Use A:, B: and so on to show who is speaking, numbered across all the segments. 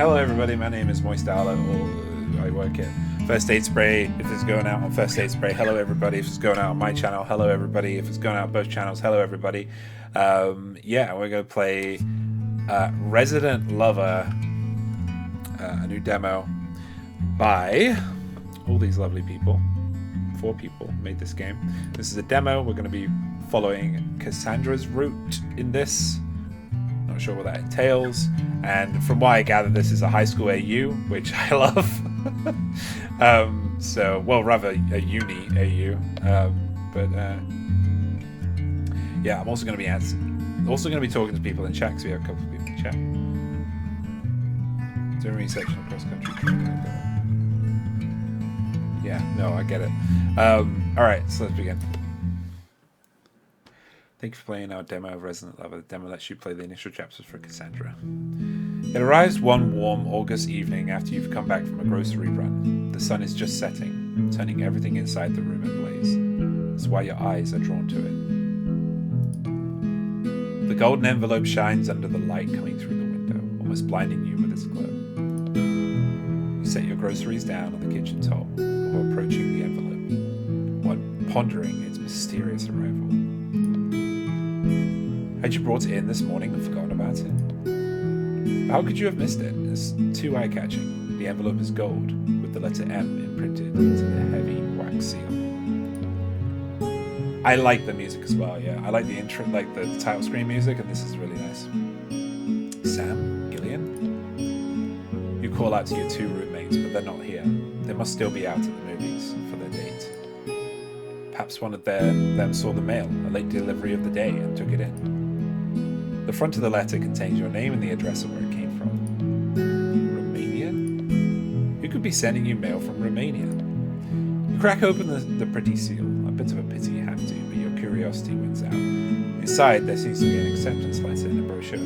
A: Hello everybody, my name is Moist Owl, or I work at First Aid Spray. If it's going out on First Aid Spray, hello everybody. If it's going out on my channel, hello everybody. If it's going out on both channels, hello everybody. Yeah, we're going to play Resident Lover, a new demo by all these lovely people. 4 people made this game. This is a demo. We're going to be following Cassandra's route in this. Not sure what that entails, and from what I gather, this is a high school AU, which I love. So, well, rather a uni AU. Yeah, I'm also going to be talking to people in chat, because we have a couple of people in chat. Doing research on cross country. Yeah, no, I get it. All right, so let's begin. Thank you for playing our demo of Resident Lover. The demo lets you play the initial chapters for Cassandra. It arrives one warm August evening after you've come back from a grocery run. The sun is just setting, turning everything inside the room ablaze. That's why your eyes are drawn to it. The golden envelope shines under the light coming through the window, almost blinding you with its glow. You set your groceries down on the kitchen top before approaching the envelope, while pondering its mysterious arrival. Had you brought it in this morning and forgotten about it? How could you have missed it? It's too eye-catching. The envelope is gold, with the letter M imprinted into the heavy wax seal. I like the music as well, yeah. I like the intro, like the title screen music, and this is really nice. Sam? Gillian? You call out to your 2 roommates, but they're not here. They must still be out at the movies for their date. Perhaps one of them saw the mail, a late delivery of the day, and took it in. The front of the letter contains your name and the address of where it came from. Romania? Who could be sending you mail from Romania? You crack open the pretty seal. A bit of a pity you have to, but your curiosity wins out. Inside, there seems to be an acceptance letter in a brochure.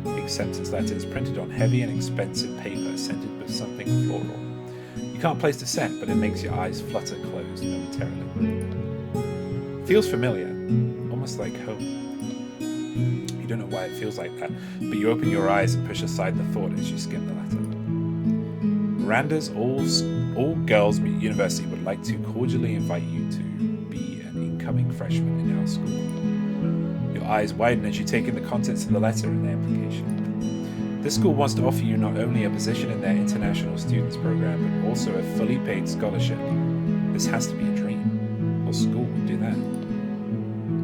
A: The acceptance letter is printed on heavy and expensive paper, scented with something floral. You can't place the scent, but it makes your eyes flutter closed momentarily. Feels familiar, almost like home. You don't know why it feels like that, but you open your eyes and push aside the thought as you skim the letter. Miranda's all-girls university would like to cordially invite you to be an incoming freshman in our school. Your eyes widen as you take in the contents of the letter and the implication. This school wants to offer you not only a position in their international students program, but also a fully paid scholarship. This has to be a dream. What school would do that?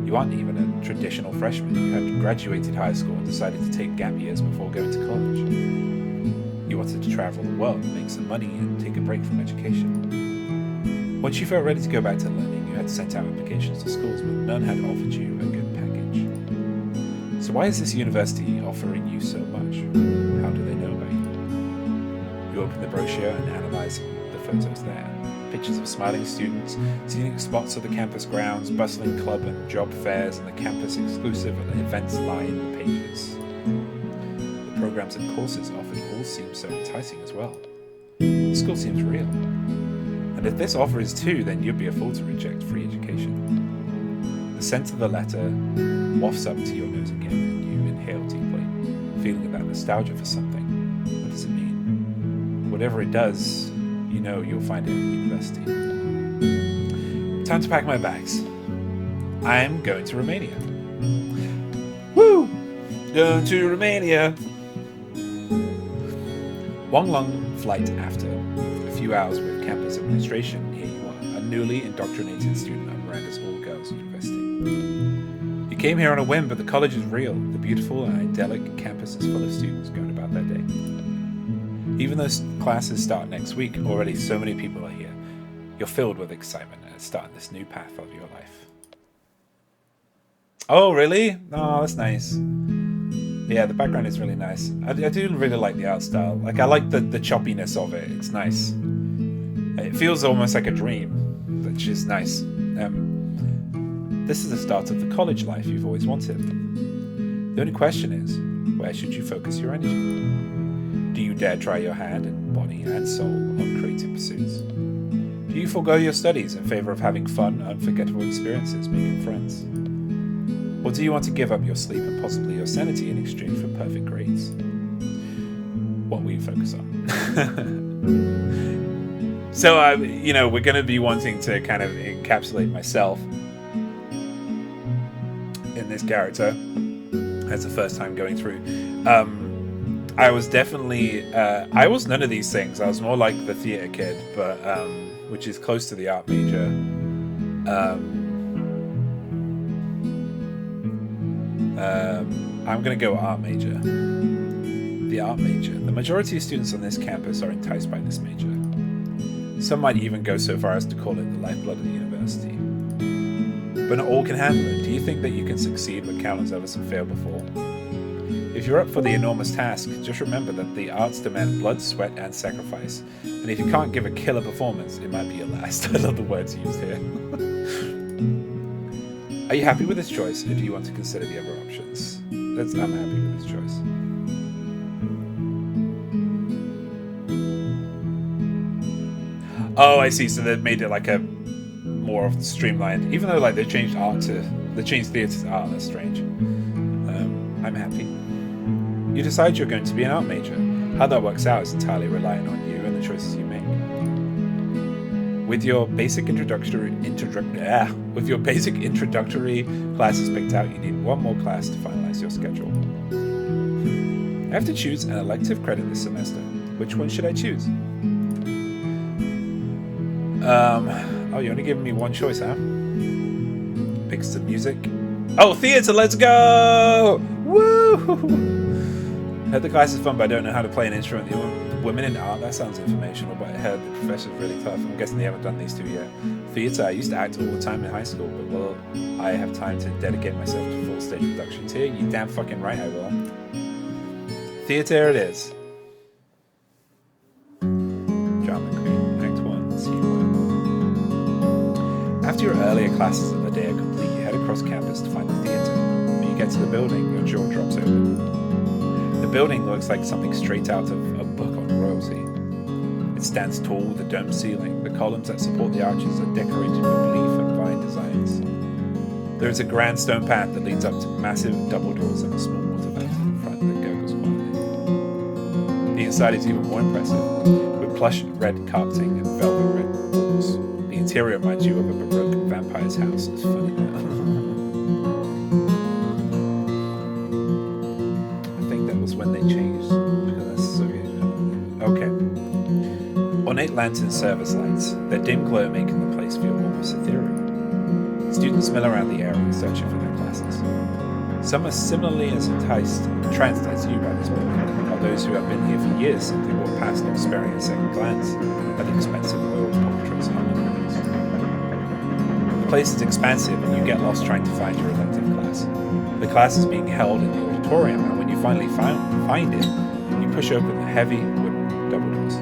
A: You aren't even a traditional freshman. You had graduated high school and decided to take gap years before going to college. You wanted to travel the world, make some money, and take a break from education. Once you felt ready to go back to learning, you had sent out applications to schools, but none had offered you a good package. So why is this university offering you so much? How do they know about you? You open the brochure and analyze the photos there. Pictures of smiling students, scenic spots of the campus grounds, bustling club and job fairs, and the campus-exclusive events line the pages. The programs and courses offered all seem so enticing as well. The school seems real. And if this offer is too, then you'd be a fool to reject free education. The scent of the letter wafts up to your nose again, and you inhale deeply, feeling that nostalgia for something. What does it mean? Whatever it does, you know you'll find it at university. Time to pack my bags. I'm going to Romania. Woo! Going to Romania! One long flight after, a few hours with campus administration, here you are, a newly indoctrinated student at Miranda's all-girls university. You came here on a whim, but the college is real. The beautiful and idyllic campus is full of students going about their day. Even though classes start next week, already so many people are here. You're filled with excitement at starting this new path of your life. Oh, really? Oh, that's nice. Yeah, the background is really nice. I do really like the art style. Like, I like the choppiness of it. It's nice. It feels almost like a dream, which is nice. This is the start of the college life you've always wanted. The only question is, where should you focus your energy? Do you dare try your hand and body and soul on creative pursuits? Do you forego your studies in favor of having fun, unforgettable experiences, making friends? Or do you want to give up your sleep and possibly your sanity in exchange for perfect grades? what we focus on. So, we're going to be wanting to kind of encapsulate myself in this character as the first time going through. I was definitely, I was none of these things. I was more like the theater kid, but, which is close to the art major. I'm going to go art major. The art major. The majority of students on this campus are enticed by this major. Some might even go so far as to call it the lifeblood of the university. But not all can handle it. Do you think that you can succeed where countless others have failed before? If you're up for the enormous task, just remember that the arts demand blood, sweat, and sacrifice. And if you can't give a killer performance, it might be your last. I love the words used here. Are you happy with this choice, or do you want to consider the other options? I'm happy with this choice. Oh, I see. So they made it like a more of streamlined, even though like they changed theatre to art. That's strange. I'm happy. You decide you're going to be an art major. How that works out is entirely reliant on you and the choices you make. With your basic introductory classes picked out, you need one more class to finalize your schedule. I have to choose an elective credit this semester. Which one should I choose? Oh, you're only giving me one choice, huh? Picks the music. Oh, theater, let's go! Woo! Heard the class is fun, but I don't know how to play an instrument. The women in art, that sounds informational, but I heard the professor's really tough. I'm guessing they haven't done these two yet. Theater, I used to act all the time in high school, but will I have time to dedicate myself to full stage productions here? You damn fucking right I will. Theater it is. Drama Queen, Act 1, Scene 1. After your earlier classes of the day are complete, you head across campus to find the theater. When you get to the building, your jaw drops open. The building looks like something straight out of a book on royalty. It stands tall with a domed ceiling. The columns that support the arches are decorated with leaf and vine designs. There is a grand stone path that leads up to massive double doors and a small water fountain in front that gurgles quietly. The inside is even more impressive, with plush red carpeting and velvet red walls. The interior reminds you of a baroque vampire's house. It's funny that. When they changed, because that's so good. Okay. Ornate lanterns serve as lights, their dim glow making the place feel almost ethereal. Students mill around the area searching for their classes. Some are similarly as entranced as you by this building, while those who have been here for years simply walk past not sparing a second glance at the expensive oil portraits hung on walls. The place is expansive and you get lost trying to find your elective class. The class is being held in the auditorium, and when you finally find it, you push open the heavy wooden double doors.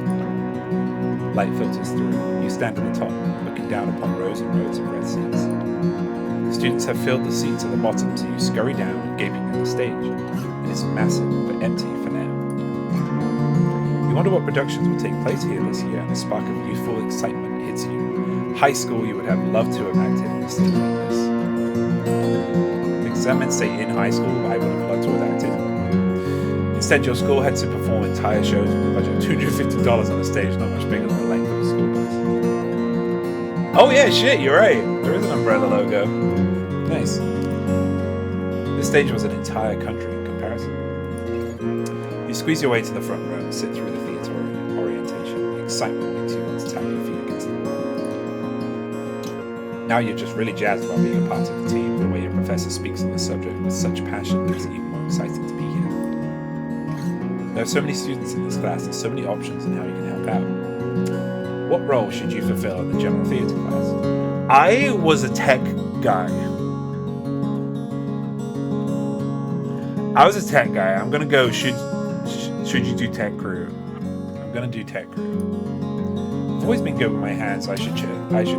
A: Light filters through. You stand at the top, looking down upon rows and rows of red seats. The students have filled the seats at the bottom, so you scurry down, gaping at the stage. It is massive, but empty for now. You wonder what productions will take place here this year, and a spark of youthful excitement hits you. High school, you would have loved to have acted in a stage like this. Does that mean say in high school I would have loved to have acted? Instead, your school had to perform entire shows with a budget of $250 on a stage not much bigger than the length of a school bus. Oh yeah, shit, you're right. There is an umbrella logo. Nice. This stage was an entire country in comparison. You squeeze your way to the front row and sit through the theatre orientation. The excitement makes you want to tap your feet against the wall. Now you're just really jazzed about being a part of the team. The way your professor speaks on the subject with such passion makes it even more exciting to be here. There are so many students in this class and so many options on how you can help out. What role should you fulfill in the general theatre class? I was a tech guy. I'm gonna go, should you do tech crew? I'm gonna do tech crew. I've always been good with my hands, so I should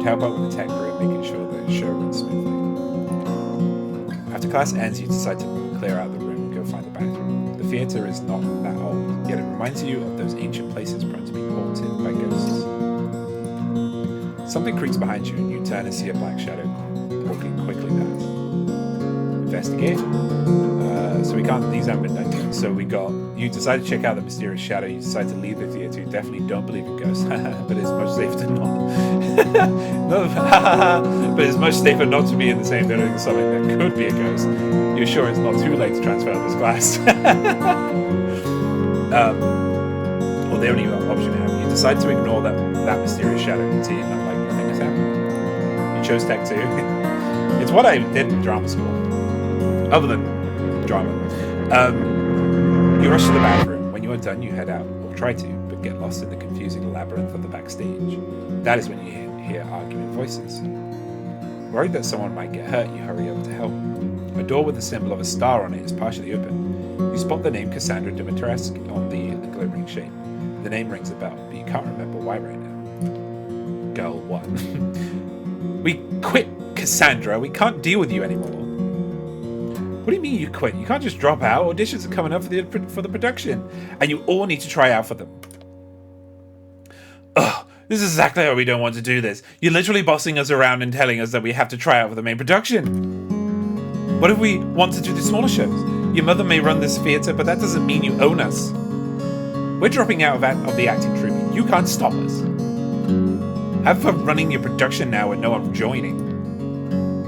A: help out with the tech crew, making sure the show runs smoothly. After class ends, you decide to clear out the room and go find the bathroom. The theatre is not that old, yet it reminds you of those ancient places prone to be haunted by ghosts. Something creaks behind you, and you turn and see a black shadow walking quickly past. Investigate. So we can't. These haven't been done yet. So we got. You decide to check out the mysterious shadow. You decide to leave the theater. You definitely don't believe in ghosts, but it's much safer to not. But it's much safer not to be in the same building as something that could be a ghost. You're sure it's not too late to transfer this class. Or the only option you have. You decide to ignore that mysterious shadow routine. I'm like, nothing has happened. You chose Tech 2. It's what I did in drama school. Other than drama. You rush to the bathroom. When you are done, you head out, or try to, but get lost in the confusing labyrinth of the backstage. That is when you hear arguing voices. Worried that someone might get hurt, you hurry over to help. A door with the symbol of a star on it is partially open. You spot the name Cassandra Dimitrescu on the glimmering shape. The name rings a bell, but you can't remember why right now. Girl 1. We quit, Cassandra. We can't deal with you anymore. What do you mean you quit? You can't just drop out. Auditions are coming up for the production, and you all need to try out for them. Ugh, this is exactly how we don't want to do this. You're literally bossing us around and telling us that we have to try out for the main production. What if we want to do the smaller shows? Your mother may run this theatre, but that doesn't mean you own us. We're dropping out of the acting troupe. You can't stop us. Have fun running your production now with no one joining.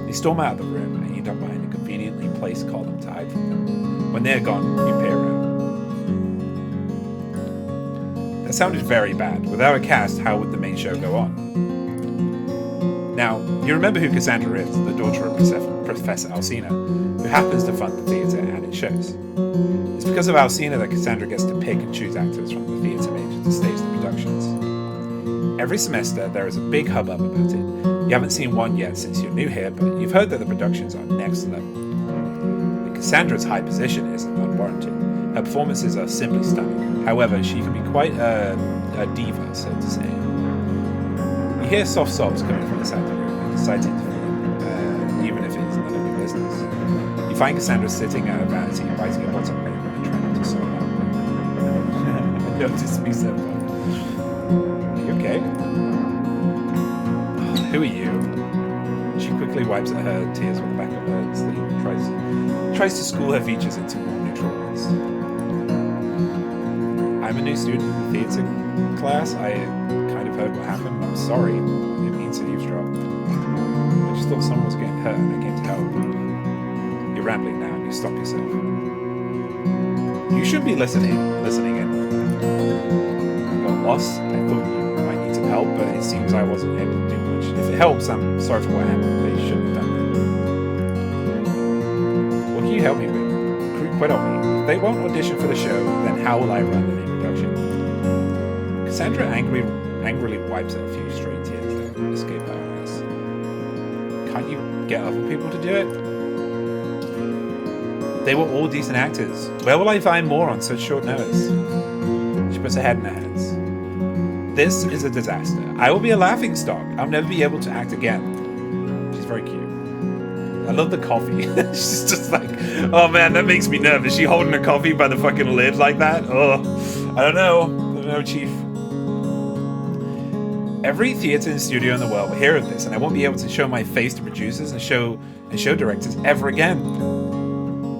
A: You storm out of the room and end up behind a conveniently placed column to hide from them. When they're gone, you peer out. That sounded very bad. Without a cast, how would the main show go on? Now, you remember who Cassandra is, the daughter of Professor Alcina, who happens to fund the theatre and its shows. It's because of Alcina that Cassandra gets to pick and choose actors from the theatre major to stage the productions. Every semester, there is a big hubbub about it. You haven't seen one yet since you're new here, but you've heard that the productions are next level. But Cassandra's high position isn't unwarranted. Her performances are simply stunning. However, she can be quite a diva, so to say. You hear soft sobs coming from the side of the room and decide to intervene, even if it's none of your business. You find Cassandra sitting at a vanity, biting a bottom paper and trying not to sob out. I noticed me so far. Are you okay? Who are you? She quickly wipes at her tears with the back of her sleeve and tries to school her features into more neutral ones. I'm a new student in the theatre class. I kind of heard what happened. I'm sorry. I didn't mean to eavesdrop. I just thought someone was getting hurt and I came to help. You're rambling now and you stop yourself. You should be listening in. I got lost. I thought you might need some help, but it seems I wasn't able to do much. If it helps, I'm sorry for what happened. They shouldn't have done that. What can you help me with? Quit on me. If they won't audition for the show, then how will I run the main production? Cassandra angrily wipes out a few stray tears that escape her eyes. Can't you get other people to do it? They were all decent actors. Where will I find more on such short notice? She puts her head in her hands. This is a disaster. I will be a laughingstock. I'll never be able to act again. She's very cute. I love the coffee. She's just like, oh man, that makes me nervous. She holding a coffee by the fucking lid like that? Oh, I don't know, Chief. Every theatre and studio in the world will hear of this, and I won't be able to show my face to producers and show directors ever again.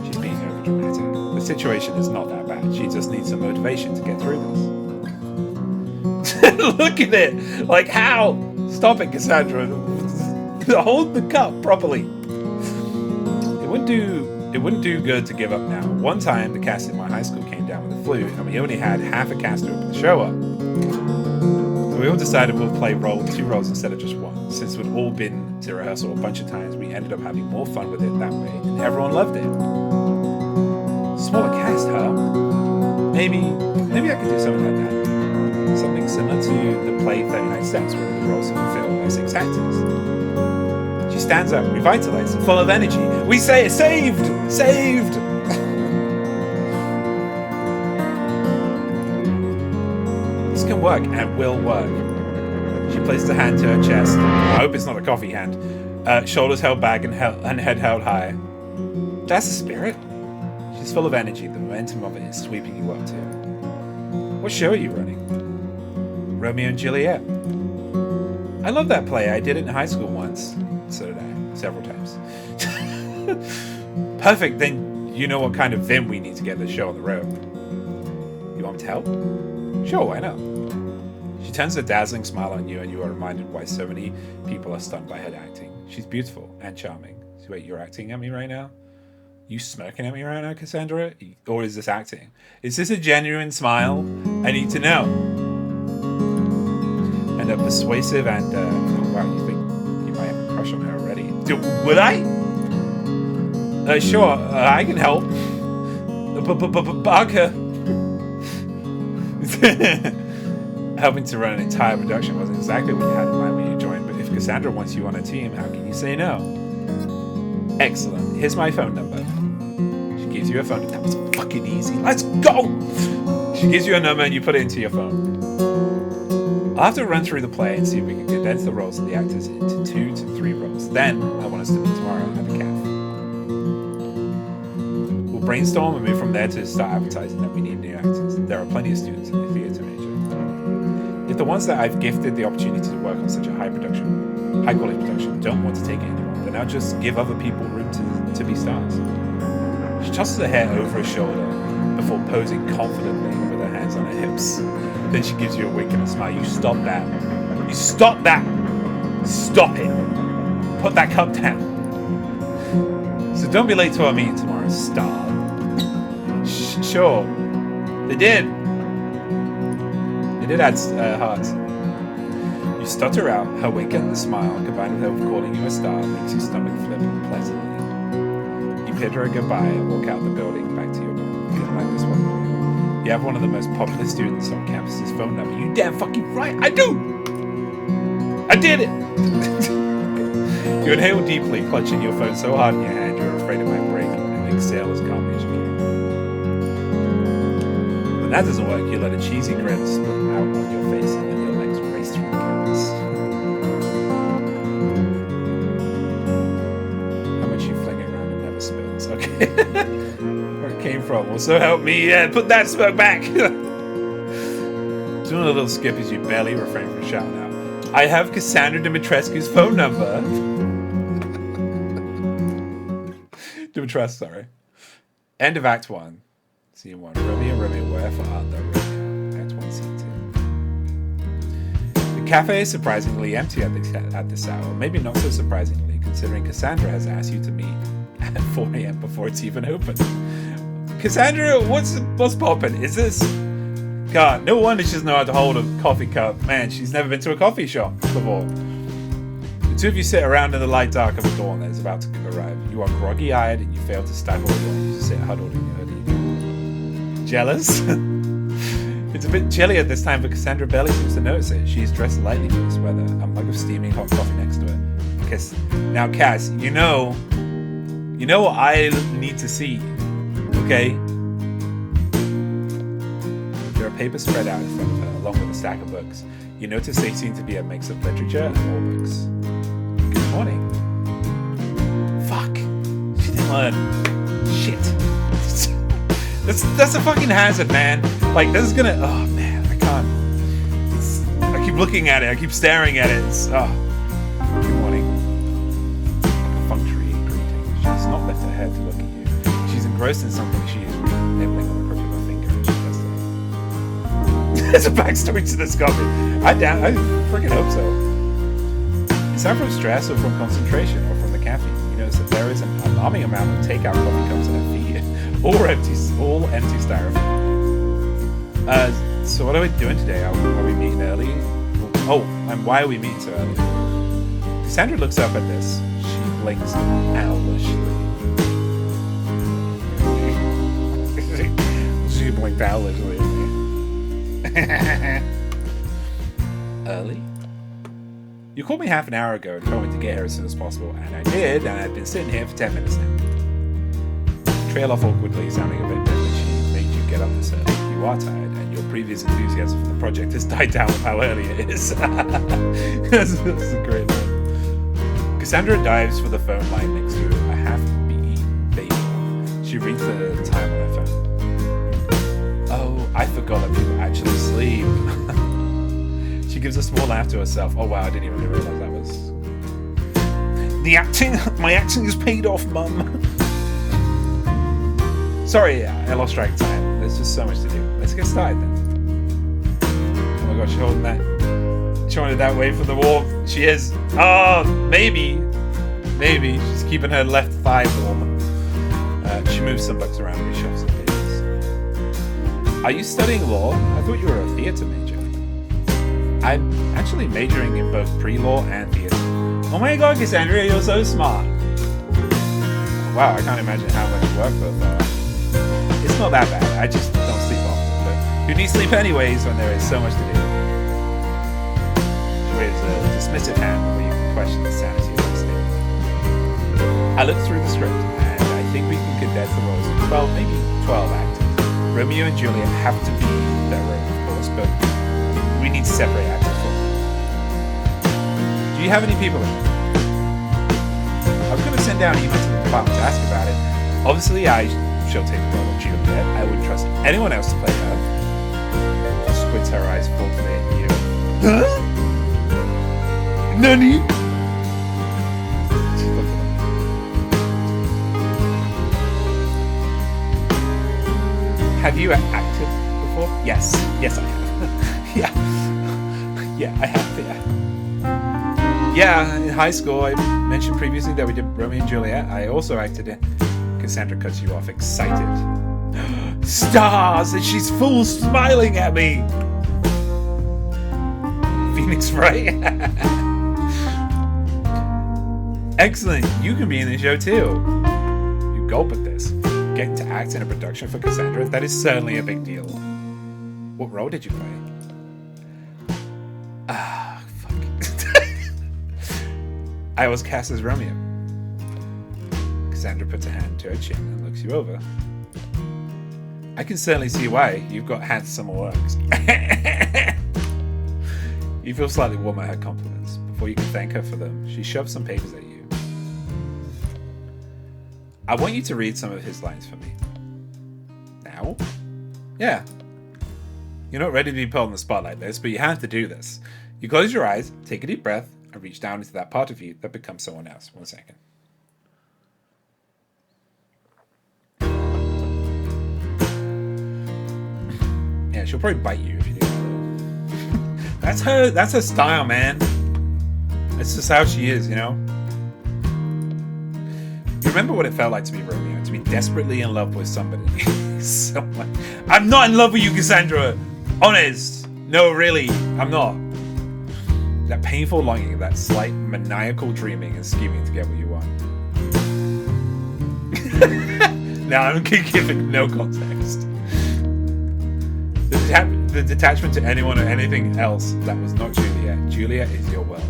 A: She's being overdramatic. The situation is not that bad. She just needs some motivation to get through this. Look at it! Like, how? Stop it, Cassandra. Hold the cup properly. It wouldn't do good to give up now. One time, the cast in my high school came down with the flu, and we only had half a cast to open the show up. So we all decided we'll play 2 roles instead of just one. Since we'd all been to rehearsal a bunch of times, we ended up having more fun with it that way, and everyone loved it. Smaller cast, huh? Maybe I could do something like that. Something similar to the play 39 Steps, where the roles are fulfilled by 6 actors. She stands up, revitalized, full of energy. We say, saved! Saved! This can work and will work. She places a hand to her chest. I hope it's not a coffee hand. Shoulders held back and head held high. That's the spirit. She's full of energy. The momentum of it is sweeping you up too. What show are you running? Romeo and Juliet. I love that play. I did it in high school once. So did I. Several times. Perfect. Then you know what kind of vim we need to get the show on the road. want help? Sure, why not? She turns a dazzling smile on you, and you are reminded why so many people are stunned by her acting. She's beautiful and charming. So wait, you're acting at me right now? You smirking at me right now, Cassandra? Or is this acting? Is this a genuine smile? I need to know. And a persuasive and, wow, you think you might have a crush on her already? Would I? Sure, I can help. Bug her. Helping to run an entire production wasn't exactly what you had in mind when you joined, but if Cassandra wants you on her team, how can you say no? Excellent. Here's my phone number. She gives you a phone. That was fucking easy. Let's go! She gives you a number and you put it into your phone. I'll have to run through the play and see if we can condense the roles of the actors into 2 to 3 roles. Then, I want us to meet tomorrow at the cafe. We'll brainstorm and move from there to start advertising that we need new actors. There are plenty of students in the theatre major. If the ones that I've gifted the opportunity to work on such a high quality production don't want to take it anymore, then I'll just give other people room to be stars. She tosses her hair over her shoulder before posing confidently with her hands on her hips. Then she gives you a wink and a smile. You stop that. You stop that. Stop it. Put that cup down. So don't be late to our meeting tomorrow, star. Sure. They did. They did add hearts. You stutter out. Her wink and the smile, combined with her calling you a star, makes your stomach flip pleasantly. You bid her a goodbye and walk out the building back to your dorm. Feeling like this wasn't real. You have one of the most popular students on campus's phone number. You damn fucking right, I do! I did it! You inhale deeply, clutching your phone so hard in your hand you're afraid it might break, and exhale as calmly as you can. When that doesn't work, you let a cheesy grin split out on your face and then your legs race through the campus. How much you fling it around and never spills. Okay. Where it came from. Well, so help me, put that smoke back! Doing a little skip as you barely refrain from shouting out, I have Cassandra Dimitrescu's phone number. Dimitrescu, sorry. End of Act 1. Scene 1. Romeo, wherefore art thou, Romeo? Act 1, Scene 2. The cafe is surprisingly empty at this hour. Maybe not so surprisingly, considering Cassandra has asked you to meet at 4 a.m. before it's even open. Cassandra, what's poppin'? Is this... God, no wonder she doesn't know how to hold a coffee cup. Man, she's never been to a coffee shop before. The two of you sit around in the light dark of a dawn that is about to arrive. You are groggy-eyed and you fail to stagger along. You sit huddled in your hoodie. Jealous? It's a bit chilly at this time, but Cassandra barely seems to notice it. She is dressed lightly for this weather. A mug of steaming hot coffee next to her. Now, Cass, you know what I need to see, okay? There are papers spread out in front of her, along with a stack of books. You notice they seem to be a mix of literature and more books. Good morning. Fuck. She didn't learn. Shit. That's a fucking hazard, man. Like, this is gonna... Oh, man, I can't. I keep looking at it. I keep staring at it. Good morning. Like a perfunctory greeting. She's not lifted her head to look at you. She's engrossed in something she is nibbling on the crook of her finger. There's a backstory to this coffee. I freaking hope so. Is that from stress or from concentration or from the caffeine? You notice that there is an alarming amount of takeout coffee cups at her feet. All empty styrofoam. So what are we doing today? Are we meeting early? Oh, and why are we meeting so early? Cassandra looks up at this. She blinks owlishly. She blinked owlishly. Early? You called me half an hour ago and told me to get here as soon as possible, and I did, and I've been sitting here for 10 minutes now. Trail off awkwardly, sounding a bit dead that she made you get up this early. You are tired, and your previous enthusiasm for the project has died down with how early it is. That's a great line. Cassandra dives for the phone line next to a half-eaten bagel. She reads the time on her phone. Oh, I forgot that people actually sleep. She gives a small laugh to herself. Oh wow, I didn't even realize that was... My acting has paid off, Mum. Sorry, I lost track of time. This There's just so much to do. Let's get started then. Oh my god, she's holding it that way for the wall. She is. Oh, maybe. She's keeping her left thigh warm. She moves some books around and reshuffles some pages. Are you studying law? I thought you were a theatre major. I'm actually majoring in both pre-law and theatre. Oh my god, Cassandra, you're so smart. Wow, I can't imagine how much work both are. It's not that bad. I just don't sleep often. But who needs sleep anyways when there is so much to do? She waves a dismissive hand before you can question the sanity of my statement. I looked through the script, and I think we can condense the roles of 12, maybe 12 actors. Romeo and Juliet have to be their own, of course, but we need to separate actors for them. Do you have any people in it? I was going to send down an email to the department to ask about it. Obviously, she'll take the role of Juliet. I wouldn't trust anyone else to play her. She squints her eyes thoughtfully at you. Huh? Nani? She's looking at me. Have you acted before? Yes, I have. yeah, I have. Yeah, in high school, I mentioned previously that we did Romeo and Juliet. I also acted in. Cassandra cuts you off, excited. Stars! And she's full smiling at me! Phoenix Wright? Excellent! You can be in the show too! You gulp at this. Getting to act in a production for Cassandra, that is certainly a big deal. What role did you play? I was cast as Romeo. Cassandra puts a hand to her chin and looks you over. I can certainly see why. You've got handsome works. You feel slightly warm at her compliments. Before you can thank her for them, she shoves some papers at you. I want you to read some of his lines for me. Now? Yeah. You're not ready to be put on the spot like this, but you have to do this. You close your eyes, take a deep breath, and reach down into that part of you that becomes someone else. 1 second. Yeah, she'll probably bite you if you do that. That's her style, man. That's just how she is, you know? You remember what it felt like to be Romeo, to be desperately in love with somebody. Someone. I'm not in love with you, Cassandra! Honest! No, really, I'm not. That painful longing, that slight maniacal dreaming and scheming to get what you want. Now I'm giving no context. The detachment to anyone or anything else that was not Juliet. Juliet is your world.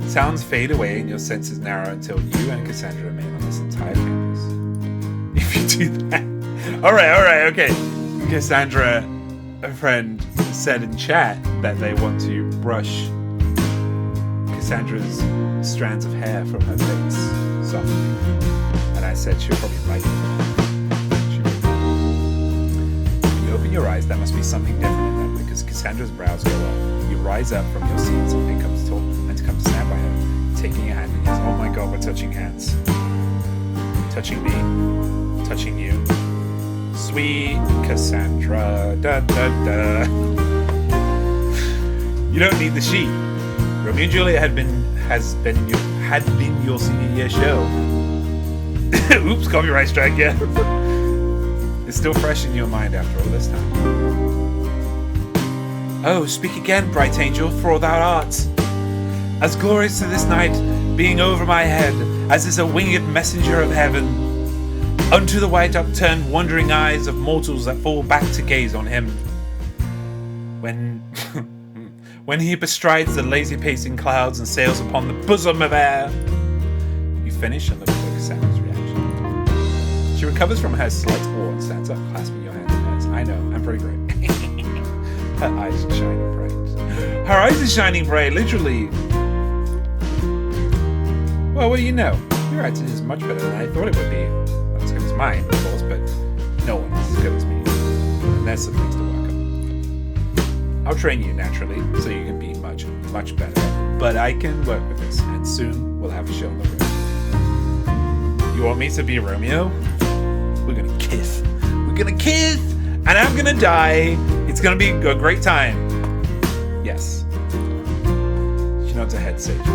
A: Sounds fade away and your senses narrow until you and Cassandra remain on this entire campus. If you do that. Alright, okay. Cassandra, a friend, said in chat that they want to brush Cassandra's strands of hair from her face softly. And I said she'll probably bite you. When you open your eyes, that must be something different in them, because Cassandra's brows go up. You rise up from your seats and come to stand by her, taking your hand in yours. Oh my god, we're touching hands. Touching me. Touching you. Sweet Cassandra. Da da da. You don't need the sheet. Romeo and Juliet had been your senior year show. Oops, copyright strike, yeah. It's still fresh in your mind after all this time. Oh, speak again, bright angel, for all thou art. As glorious to this night being over my head, as is a winged messenger of heaven, unto the white upturned wondering eyes of mortals that fall back to gaze on him. When he bestrides the lazy pacing clouds and sails upon the bosom of air. You finish and look for Cassandra's reaction. She recovers from her slight awe and stands up, clasping your hand in hers. I know, I'm pretty great. Her eyes are shining bright. Her eyes are shining bright, literally. Well, what do you know? Your acting is much better than I thought it would be. Not as good as mine, of course, but no one is as good as me. And there's some things to work on. I'll train you naturally, so you can be much, much better. But I can work with this, and soon we'll have a show on the road. You want me to be Romeo? We're gonna kiss. We're gonna kiss! and I'm gonna die. It's gonna be a great time. Yes. She nods her head sagely.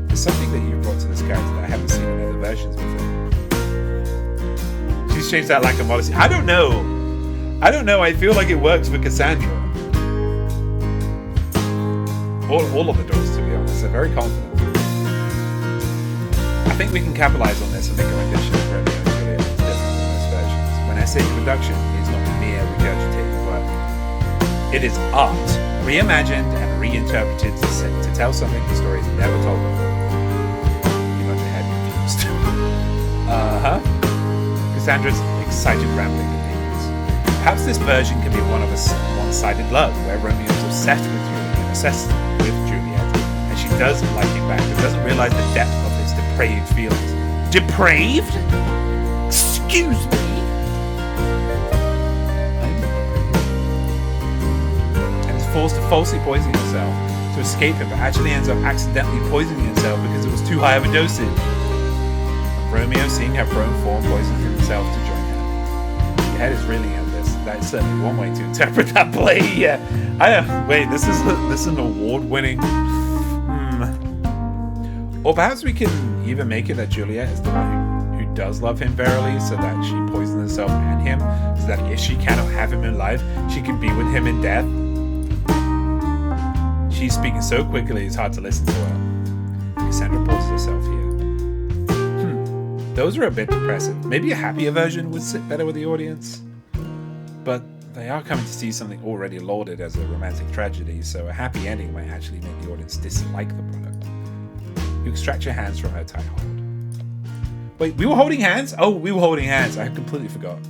A: There's something that you brought to this character that I haven't seen in other versions before. She's changed that lack of modesty. I don't know. I feel like it works for Cassandra. All of the doors, to be honest. They're very confident. I think we can capitalize on this and make a rendition of Romeo and Juliet different from most versions. When I say production, it's not mere regurgitated work. It is art, reimagined and reinterpreted to tell something the stories never told before. You nod your head confused. Cassandra's excited rambling continues. Perhaps this version can be one of a one-sided love, where Romeo is obsessed with Juliet, and she does like him back, but doesn't realize the depth of his depraved feelings. Depraved? Excuse me? And is forced to falsely poison himself to escape him, but actually ends up accidentally poisoning himself because it was too high of a dosage. Romeo, seeing her prone form, poisons himself to join her. Your head is really in this. That's certainly one way to interpret that play. Yeah. Wait, this is an award-winning. Or perhaps we can even make it that Juliet is the one who does love him verily, so that she poisons herself and him, so that if she cannot have him in life, she can be with him in death. She's speaking so quickly it's hard to listen to her. Cassandra pauses herself here. Those are a bit depressive. Maybe a happier version would sit better with the audience. But they are coming to see something already lauded as a romantic tragedy, so a happy ending might actually make the audience dislike the product. You extract your hands from her tight hold. Wait, we were holding hands? Oh, we were holding hands. I completely forgot.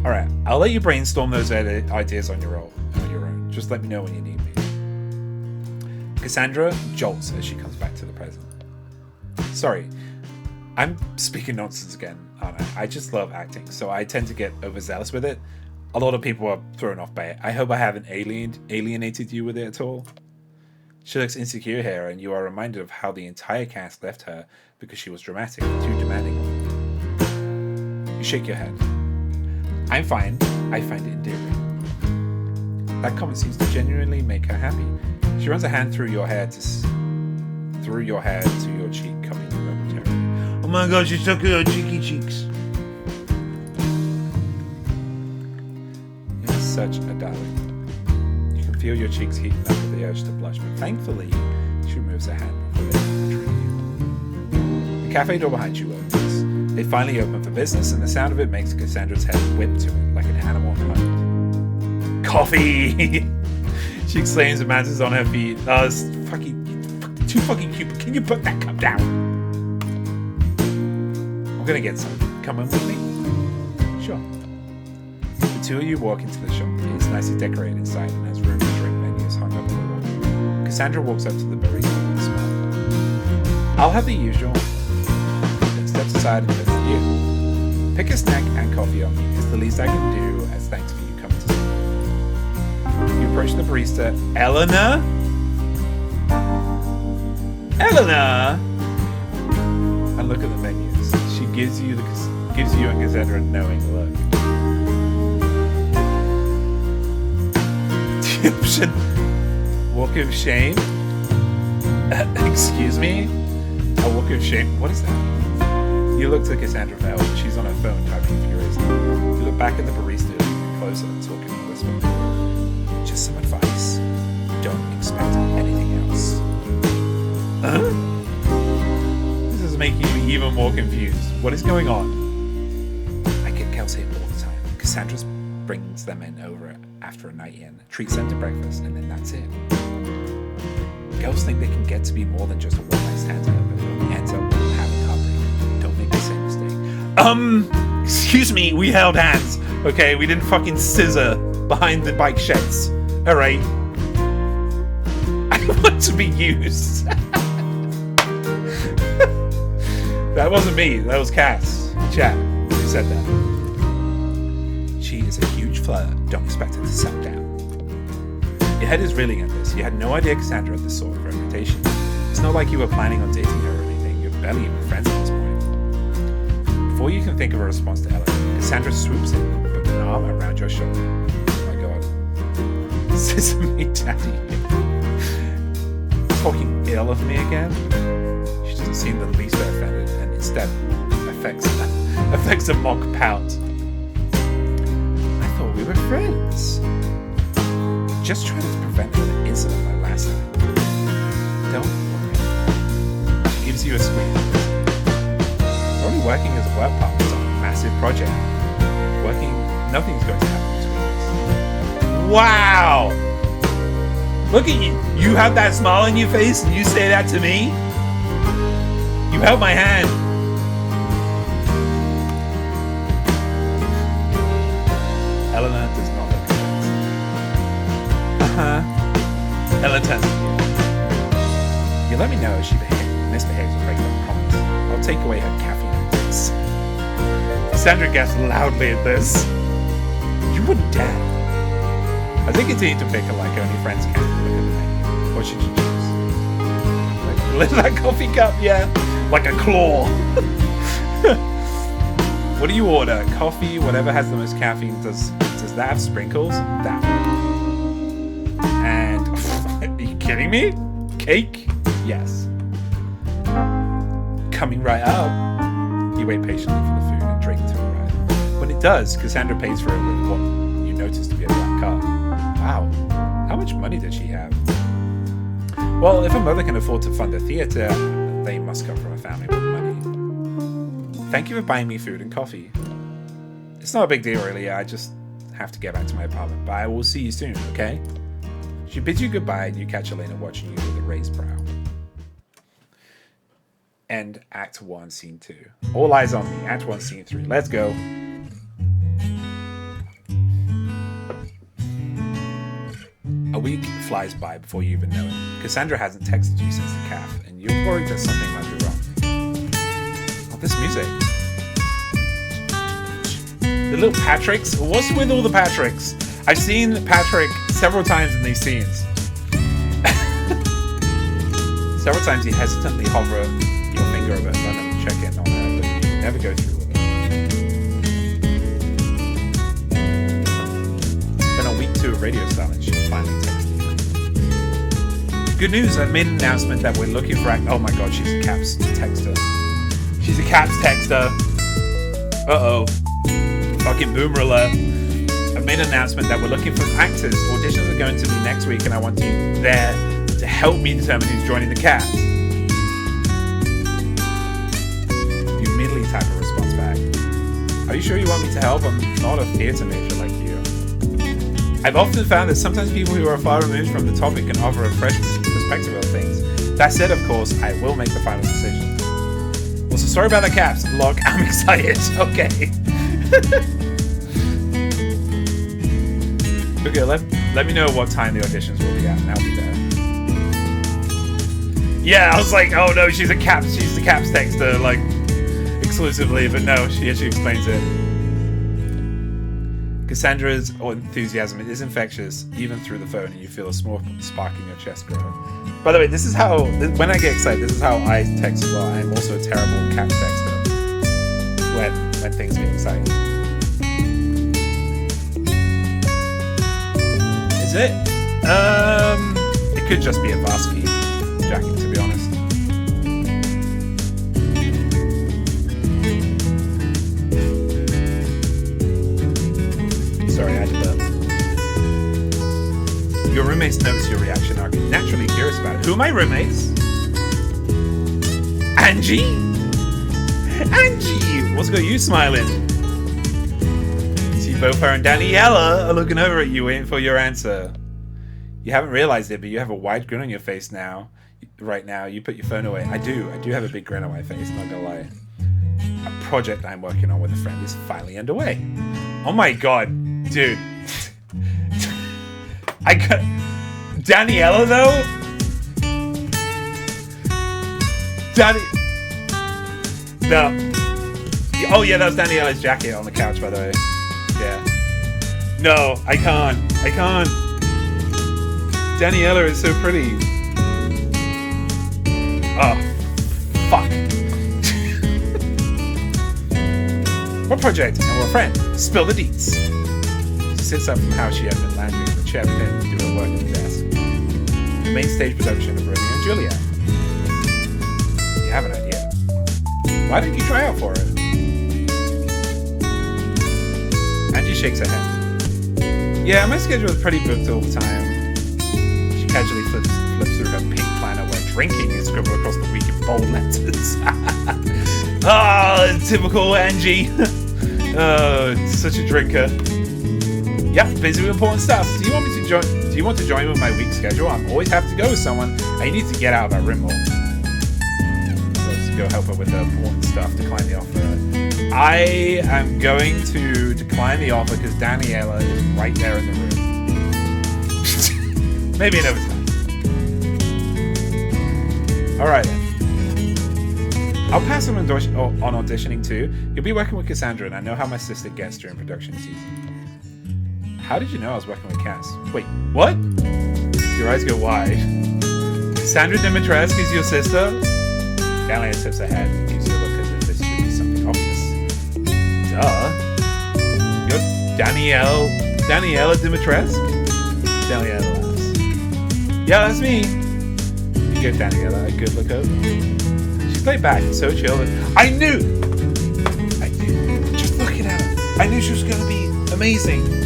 A: Alright, I'll let you brainstorm those ideas on your own. Just let me know when you need me. Cassandra jolts as she comes back to the present. Sorry, I'm speaking nonsense again, aren't I? I just love acting, so I tend to get overzealous with it. A lot of people are thrown off by it. I hope I haven't alienated you with it at all. She looks insecure here, and you are reminded of how the entire cast left her because she was dramatic and too demanding of them. You shake your head. I'm fine. I find it endearing. That comment seems to genuinely make her happy. She runs a hand through your hair to your cheek, cupping you momentarily. Oh my god, she's so good, cheeky cheeks. You're such a darling. You can feel your cheeks heating up with the urge to blush, but thankfully, she removes her hand before letting you betray you. The cafe door behind you opens. They finally open for business, and the sound of it makes Cassandra's head whip to it like an animal hunt. Coffee! She exclaims and Mantis on her feet. Oh, it's too fucking cute. Can you put that cup down? I'm gonna get some. Come in with me? Sure. The two of you walk into the shop. It's nicely decorated inside and has room for drink menus hung up on the wall. Cassandra walks up to the barista with a smile. I'll have the usual. Then steps aside and says to you. Pick a snack and coffee on me. It's the least I can do as thanks for you coming to see me. You approach the barista. Eleanor? And look at the menus. She gives you and Cassandra a knowing look. The option, walk of shame. Excuse me. A walk of shame. What is that? You look to Cassandra for help. She's on her phone typing furiously. You look back at the barista, closer, talking in a whisper. Just some advice. Don't expect anything else. Huh? This is making me even more confused. What is going on? I get girls here all the time. Cassandra brings them in over after a night in, treats them to breakfast, and then that's it. Girls think they can get to be more than just a one-night stand to her, but it only ends up having heartbreak. Don't make the same mistake. Excuse me, we held hands. Okay, we didn't fucking scissor behind the bike sheds. Alright. I want to be used. That wasn't me, that was Cass. Chat, who said that. She is a huge flirt. Don't expect her to settle down. Your head is reeling at this. You had no idea Cassandra had this sort of reputation. It's not like you were planning on dating her or anything. You're barely even friends at this point. Before you can think of a response to Ellen, Cassandra swoops in, but arm around your shoulder. Oh my god. Sesame Daddy. Talking ill of me again? She doesn't seem the least bit offended, and instead affects a mock pout. I thought we were friends. Just trying to prevent an incident like last time. Don't worry. She gives you a squeeze. We're only working as work partners on a massive project. Nothing's going to happen between us. Wow! Look at you. You have that smile on your face and you say that to me? You held my hand. Eleanor does not look at it. Ella turns to you. You let me know if she misbehaves or breaks that promise. I'll take away her caffeine intake. Cassandra gasps loudly at this. You wouldn't dare. As they continue to pick like only friends can, look at the menu. What should you choose? Like that coffee cup, yeah. Like a claw. What do you order? Coffee, whatever has the most caffeine. Does that have sprinkles? That one. And are you kidding me? Cake? Yes. Coming right up. You wait patiently for the food and drink to arrive. When it does, Cassandra pays for it with what you notice to be a black card. Wow, how much money does she have? Well, if a mother can afford to fund a theater, they must come from a family with money. Thank you for buying me food and coffee. It's not a big deal, really. I just have to get back to my apartment, but I will see you soon, okay? She bids you goodbye, and you catch Elena watching you with a raised brow. End Act 1, Scene 2. All eyes on me. Act 1, Scene 3. Let's go. A week flies by before you even know it. Cassandra hasn't texted you since the calf, and you're worried that something might be wrong. Oh, this music. The little Patricks? What's with all the Patricks? I've seen Patrick several times in these scenes. Several times you hesitantly hover your finger over London to check in on her, but you never go through with it. Then on week 2 of radio silence, she finally texted you. Good news, I've made an announcement that we're looking for oh my god, she's a Caps texter. She's a Caps texter. Uh-oh. Fucking boomer alert. I've made an announcement that we're looking for actors. Auditions are going to be next week, and I want you there to help me determine who's joining the cast. You immediately type a response back. Are you sure you want me to help? I'm not a theatre major like you. I've often found that sometimes people who are far removed from the topic can offer a fresh perspective of things. That said, of course, I will make the final decision. Well, so sorry about the caps. Log, I'm excited. Okay. Okay, let me know what time the auditions will be at, and I'll be there. Yeah, I was like, oh no, she's the Caps texter, like, exclusively, but no, she actually explains it. Cassandra's enthusiasm is infectious, even through the phone, and you feel a small spark in your chest grow. By the way, this is how, when I get excited, this is how I text as well. I'm also a terrible Caps texter when things get exciting. Is it? It could just be a Varsky jacket, to be honest. Sorry, I had to burp. Your roommates notice your reaction and are naturally curious about it. Who are my roommates? Angie? Angie! What's got you smiling? See, both her and Daniela are looking over at you, waiting for your answer. You haven't realized it, but you have a wide grin on your face now. Right now, you put your phone away. I do have a big grin on my face, not gonna lie. A project I'm working on with a friend is finally underway. Oh my god, dude. I got... Daniela, though? No. Oh yeah, that was Daniela's jacket on the couch, by the way. Yeah. No, I can't. Daniela is so pretty. Oh, fuck. What project? And we're a friend. Spill the deets. sits up from how she had been lounging in the chair pretending to do her work at the desk. The main stage production of Romeo and Juliet. You have an idea. Why didn't you try out for it? Angie shakes her head. Yeah, my schedule is pretty booked all the time. She casually flips through her pink planner where drinking is scribbled across the week in bold letters. Oh, typical Angie. Oh, such a drinker. Yep, busy with important stuff. Do you want to join with my week schedule? I'm always have to go with someone. I need to get out of that room more. So let's go help her with the important stuff. Decline the offer. I am going to decline the offer because Daniela is right there in the room. Maybe another time. Alright then. I'll pass on auditioning too. You'll be working with Cassandra, and I know how my sister gets during production season. How did you know I was working with Cass? Wait, what? Your eyes go wide. Cassandra Dimitrescu is your sister? Daniela tips her head and gives you a look as if this should be something obvious. Duh. You're Daniela Dimitrescu? Daniela laughs. Yeah, that's me. You give Daniela a good look over. She's laid back and so chill. I knew! Just looking at her. I knew she was going to be amazing.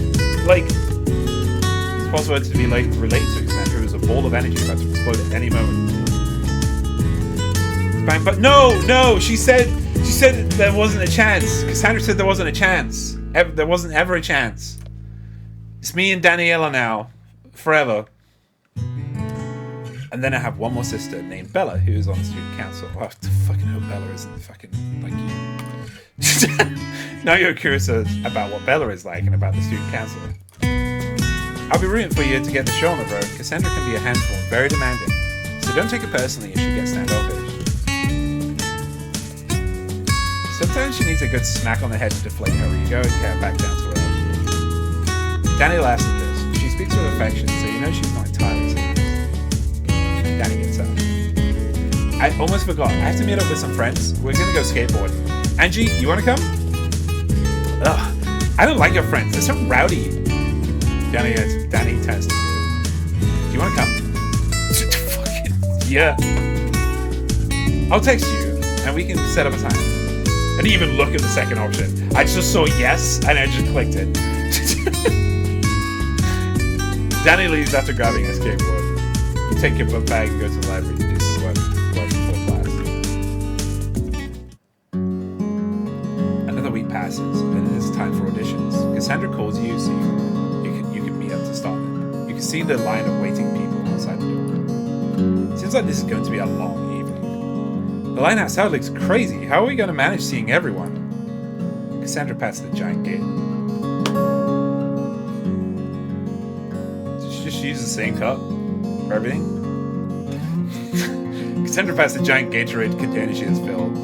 A: Like, it's possible to be like related to Cassandra, who is a ball of energy about to explode at any moment. Bang, but no, she said there wasn't a chance. Cassandra said there wasn't a chance. There wasn't ever a chance. It's me and Daniela now. Forever. And then I have one more sister named Bella, who's on the student council. Oh, I fucking hope Bella isn't fucking like you. Now you're curious about what Bella is like and about the student council. I'll be rooting for you to get the show on the road. Cassandra can be a handful and very demanding, so don't take it personally if she gets standoffish. Sometimes she needs a good smack on the head to deflate her ego and get her back down to earth. Danny laughs at this. She speaks with affection, so you know she's not entirely serious. Danny gets up. I almost forgot. I have to meet up with some friends. We're gonna go skateboarding. Angie, you wanna come? Ugh, I don't like your friends. They're so rowdy. Danny turns to you. Do you wanna come? Fucking yeah. I'll text you and we can set up a time. I didn't even look at the second option. I just saw yes and I just clicked it. Danny leaves after grabbing a skateboard. You take your book bag and go to the library to do some work before class. Another week passes, and it is time for auditions. Cassandra calls you so you can meet up to start them. You can see the line of waiting people outside the door. Seems like this is going to be a long evening. The line outside looks crazy. How are we going to manage seeing everyone? Cassandra passed the giant gate. Did she just use the same cup for everything? Cassandra passed the giant Gatorade container she has filled.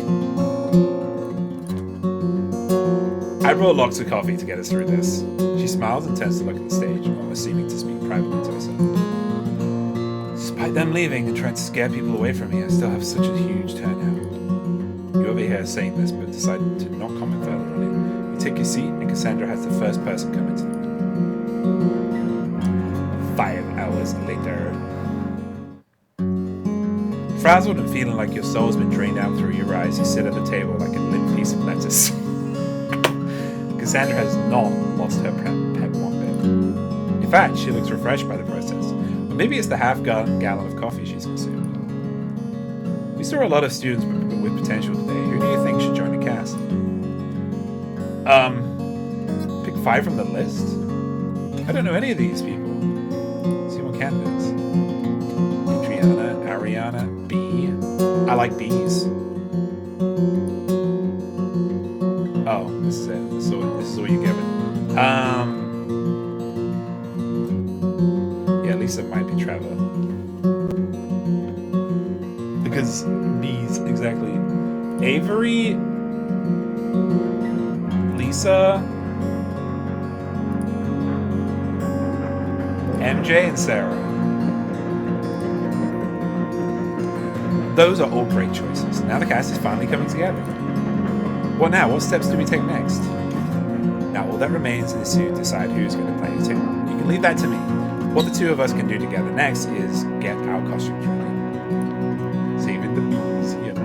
A: I brought lots of coffee to get us through this. She smiles and turns to look at the stage, almost seeming to speak privately to herself. Despite them leaving and trying to scare people away from me, I still have such a huge turnout. You over here saying this, but decided to not comment further on it. You take your seat, and Cassandra has the first person come into the room. 5 hours later. Frazzled and feeling like your soul's been drained out through your eyes, you sit at the table like a limp piece of lettuce. Cassandra has not lost her pep one bit. In fact, she looks refreshed by the process. Or maybe it's the half-gallon of coffee she's consumed. We saw a lot of students with potential today. Who do you think should join the cast? Pick 5 from the list? I don't know any of these people. See more candidates. Adriana, Ariana, B. I like B's. Oh, this is it. This is all you're given. Yeah, Lisa might be Trevor. Because B's, exactly. Avery, Lisa, MJ, and Sarah. Those are all great choices. Now the cast is finally coming together. What now? What steps do we take next? Now all that remains is to decide who's going to play it too. You can leave that to me. What the two of us can do together next is get our costumes ready. Saving the bees. Yep.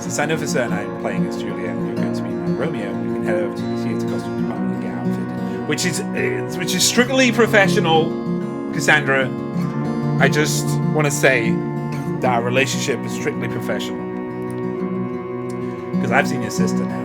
A: Since I know for certain I'm playing as Juliet and you're going to be my Romeo, we can head over to the theatre costume department and get outfitted. Which is strictly professional, Cassandra. I just want to say that our relationship is strictly professional. Because I've seen your sister now.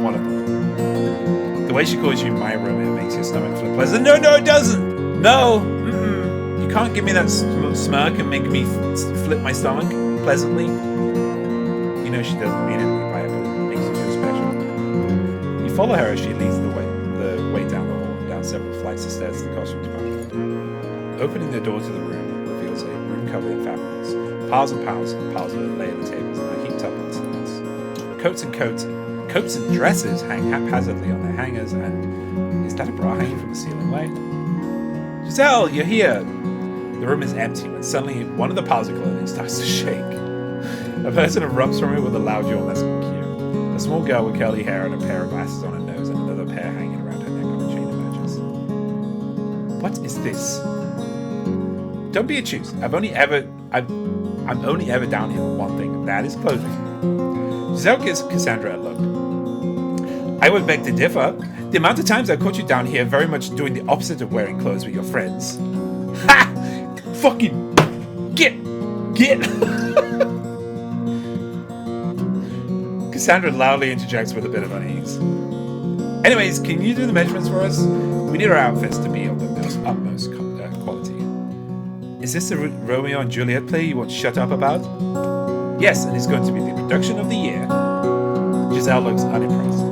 A: One of them. The way she calls you my Romeo makes your stomach flip pleasant. No, it doesn't! No! Mm-mm. You can't give me that smirk and make me flip my stomach pleasantly. You know she doesn't mean anything by it, but it makes you feel special. You follow her as she leads the way down the hall and down several flights of stairs to the costume department. Opening the door to the room reveals a room covered in fabrics. Piles and piles and piles of it lay at the tables and are heaped up onto the mats. Coats and dresses hang haphazardly on their hangers, and is that a bra hanging from the ceiling light? Giselle, you're here! The room is empty when suddenly one of the piles of clothing starts to shake. A person erupts from it with a loud yawn that's cute. A small girl with curly hair and a pair of glasses on her nose and another pair hanging around her neck on a chain emerges. What is this? Don't be obtuse. I'm only ever down here for one thing, and that is clothing. Giselle gives Cassandra a look. I would beg to differ. The amount of times I caught you down here very much doing the opposite of wearing clothes with your friends. Ha! Fucking get! Cassandra loudly interjects with a bit of unease. Anyways, can you do the measurements for us? We need our outfits to be of the utmost quality. Is this the Romeo and Juliet play you want to shut up about? Yes, and it's going to be the production of the year. Giselle looks unimpressed.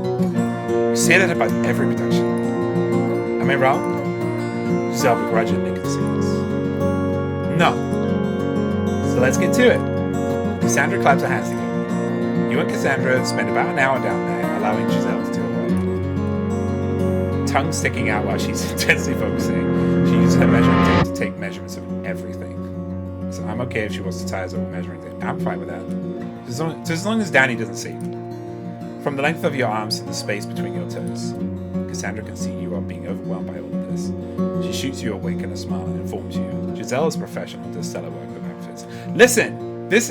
A: You say that about every production. Am I wrong? Giselle begrudgingly concedes. No. So let's get to it. Cassandra claps her hands together. You and Cassandra spend about an hour down there, allowing Giselle to do her work. Tongue sticking out while she's intensely focusing, she uses her measuring tape to take measurements of everything. So I'm okay if she wants to tie us over measuring tape. I'm fine with that. Just as long as Danny doesn't see. From the length of your arms to the space between your toes. Cassandra can see you are being overwhelmed by all of this. She shoots you a wink and a smile and informs you. Giselle is professional and does stellar work with outfits. Listen, this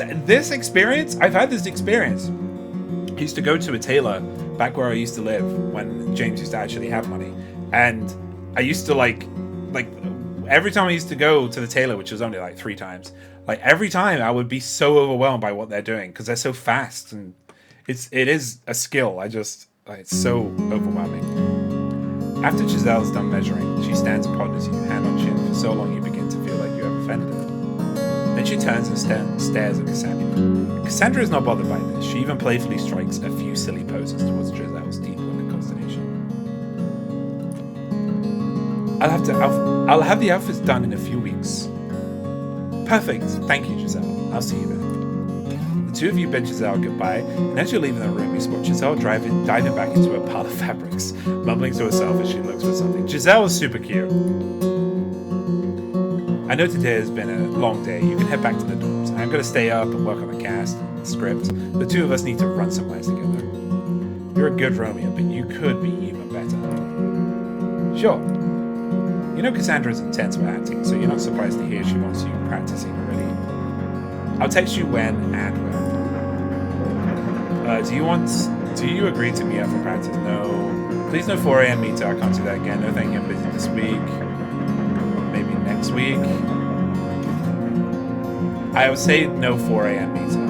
A: experience, I've had this experience. I used to go to a tailor back where I used to live when James used to actually have money. And I used to like every time I used to go to the tailor, which was only like 3 times, like every time I would be so overwhelmed by what they're doing because they're so fast and it is a skill. It's so overwhelming. After Giselle's done measuring, she stands and ponders you, hand on chin, for so long you begin to feel like you have offended her. Then she turns and stares at Cassandra. Cassandra is not bothered by this. She even playfully strikes a few silly poses towards Giselle's deep look of consternation. I'll have the outfits done in a few weeks. Perfect. Thank you, Giselle. I'll see you then. The two of you bid Giselle goodbye, and as you're leaving the room, you spot Giselle diving back into a pile of fabrics, mumbling to herself as she looks for something. Giselle is super cute. I know today has been a long day. You can head back to the dorms. I'm going to stay up and work on the cast and the script. The two of us need to run somewhere together. You're a good Romeo, but you could be even better. Sure. You know Cassandra's intense with acting, so you're not surprised to hear she wants you practicing already. I'll text you when and where. Do you agree to meet up for practice? No. Please no 4 a.m. meetup. I can't do that again. No thank you, I'm busy this week. Maybe next week. I would say no 4 a.m. meetup.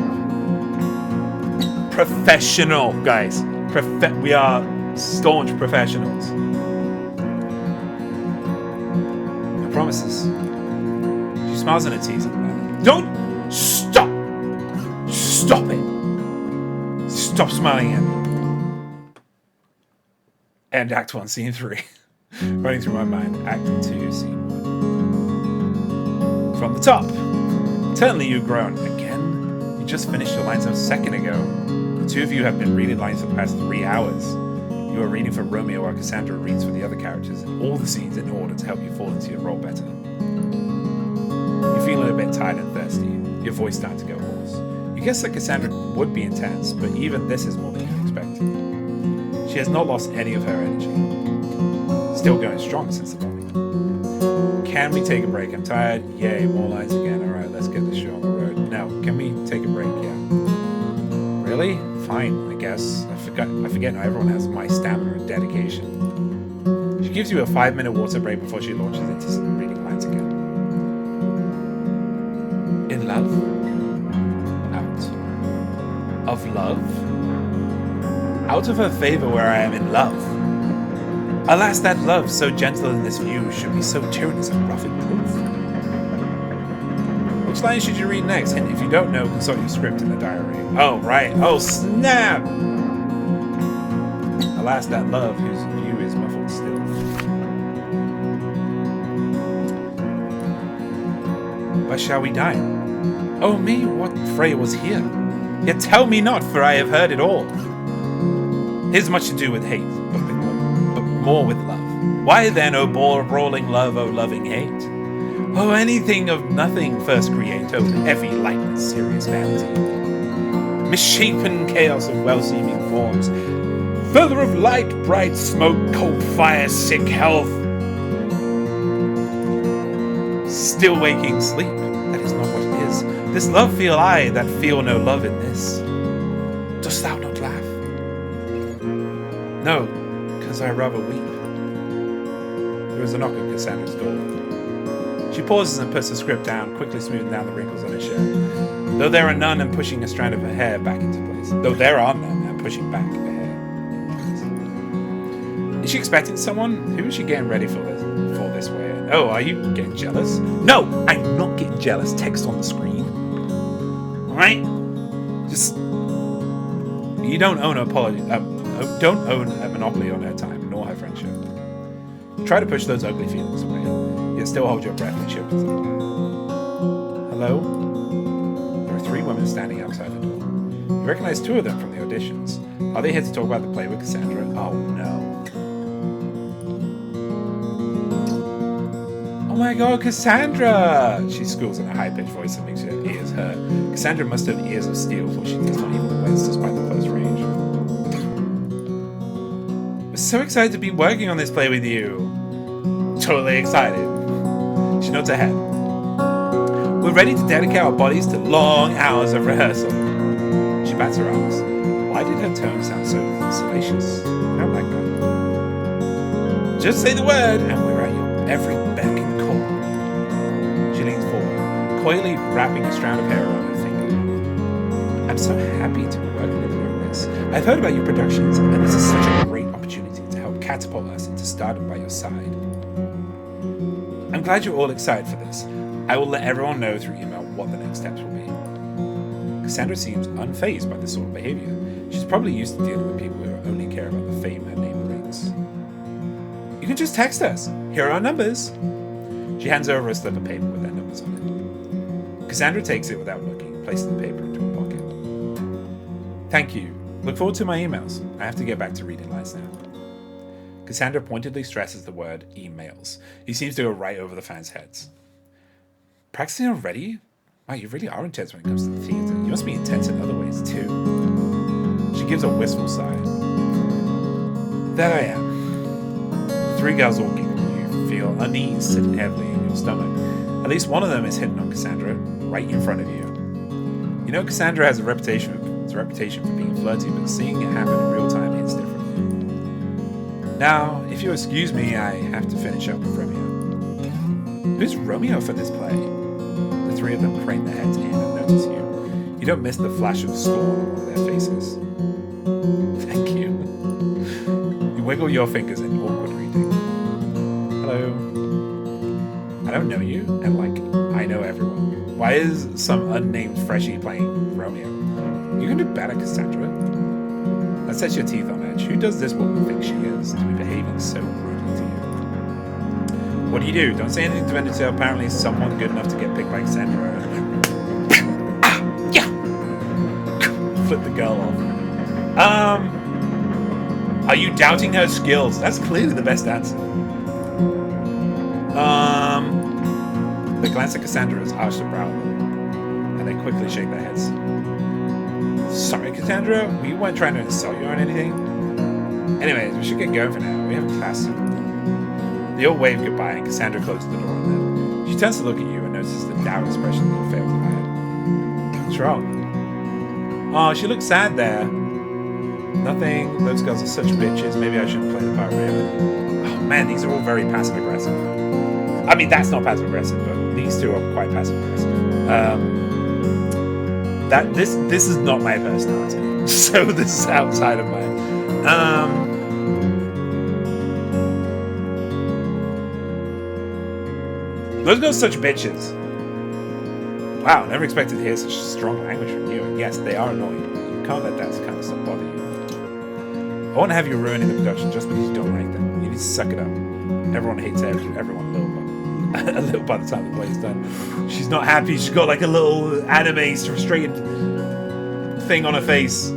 A: Professional, guys. We are staunch professionals. I promises. She smiles in her teeth at the moment. Don't stop! Stop it! Stop smiling at me. And Act 1, Scene 3. Running through my mind. Act 2, Scene 1. From the top. Certainly you groan. Again? You just finished your lines a second ago. The two of you have been reading lines for the past 3 hours. You are reading for Romeo while Cassandra reads for the other characters in all the scenes in order to help you fall into your role better. You're feeling a bit tired and thirsty. Your voice starts to go hoarse. You guess that Cassandra would be intense, but even this is more than you expected. She has not lost any of her energy. Still going strong since the morning. Can we take a break? I'm tired. Yay, more lines again. Alright, let's get this show on the road. Now, can we take a break? Yeah. Really? Fine, I guess. I forget now everyone has my stamina and dedication. She gives you a 5-minute water break before she launches into reading lines again. In love? Out. Of love? Out of her favor where I am in love. Alas, that love, so gentle in this view, should be so tyrannous and rough in proof. Which line should you read next? And if you don't know, consult your script in the diary. Oh, right. Oh, snap! Alas, that love, whose view is muffled still. But shall we dine? Oh me, what fray was here? Yet tell me not, for I have heard it all. Here's much to do with hate, but more with love. Why then, O brawling love, O loving hate? Oh, anything of nothing first create, oh heavy lightness, serious vanity. Misshapen chaos of well-seeming forms, feather of light, bright smoke, cold fire, sick health. Still waking sleep, that is not what it is. This love feel I, that feel no love in this. Dost thou not laugh? No, because I rather weep. There is a knock at Cassandra's door. She pauses and puts the script down, quickly smoothing down the wrinkles on her shirt. Though there are none, and pushing a strand of her hair back into place. Though there are none, and pushing back her hair. Is she expecting someone? Who is she getting ready for this way? Oh, are you getting jealous? No, I'm not getting jealous. Text on the screen. Alright? Just... You don't own a monopoly on her time, nor her friendship. Try to push those ugly feelings away. Yet still hold your breath when she opens the door. Hello? There are 3 women standing outside the door. You recognize 2 of them from the auditions. Are they here to talk about the play with Cassandra? Oh no. Oh my god, Cassandra! She squeals in a high-pitched voice that makes your ears hurt. Cassandra must have ears of steel, for she does not even wince despite the close range. We're so excited to be working on this play with you. Totally excited. She nods her head. We're ready to dedicate our bodies to long hours of rehearsal. She bats her arms. Why did her tone sound so salacious? I don't like that. Just say the word, and we're at your every beck and call. She leans forward, coyly wrapping a strand of hair around her finger. I'm so happy to be working with you on this. I've heard about your productions, and this is such a great opportunity to help catapult us into stardom by your side. I'm glad you're all excited for this. I will let everyone know through email what the next steps will be. Cassandra seems unfazed by this sort of behavior. She's probably used to dealing with people who only care about the fame her name brings. You can just text us. Here are our numbers. She hands over a slip of paper with their numbers on it. Cassandra takes it without looking, placing the paper into her pocket. Thank you. Look forward to my emails. I have to get back to reading lines now. Cassandra pointedly stresses the word emails. He seems to go right over the fans' heads. Practicing already? Wow, you really are intense when it comes to the theatre. You must be intense in other ways, too. She gives a wistful sigh. That I am. 3 girls all giggle. You feel unease sitting heavily in your stomach. At least one of them is hitting on Cassandra, right in front of you. You know Cassandra has a reputation for being flirty, but seeing it happen in real time hits differently. Now, if you'll excuse me, I have to finish up with Romeo. Who's Romeo for this play? The 3 of them crane their heads in and notice you. You don't miss the flash of scorn on one of their faces. Thank you. You wiggle your fingers in awkward greeting. Hello. I don't know you, and I know everyone. Why is some unnamed freshie playing Romeo? You can do better, Cassandra. That sets your teeth on edge. Who does this woman think she is to be behaving so rudely to you? What do? Don't say anything to Venezuela. Apparently someone good enough to get picked by Cassandra. Yeah. Flip the girl off. Are you doubting her skills? That's clearly the best answer. They glance at Cassandra's arched brow, and they quickly shake their heads. Sorry, Cassandra, we weren't trying to insult you or anything. Anyways, we should get going for now. We have a class soon. They all wave goodbye, and Cassandra closes the door on them. She turns to look at you and notices the dour expression on your failed head. What's wrong? Oh, she looks sad there. Nothing. Those girls are such bitches. Maybe I shouldn't play the part really. Oh man, these are all very passive aggressive. I mean, that's not passive aggressive, but these two are quite passive aggressive. This is not my personality, so this is outside of mine. Those girls are such bitches. Wow, never expected to hear such strong language from you. And yes, they are annoying. You can't let that kind of stuff bother you. I won't have you ruining the production just because you don't like them. You need to suck it up. Everyone hates everyone a little by the time the play's done. She's not happy. She's got like a little anime frustrated thing on her face.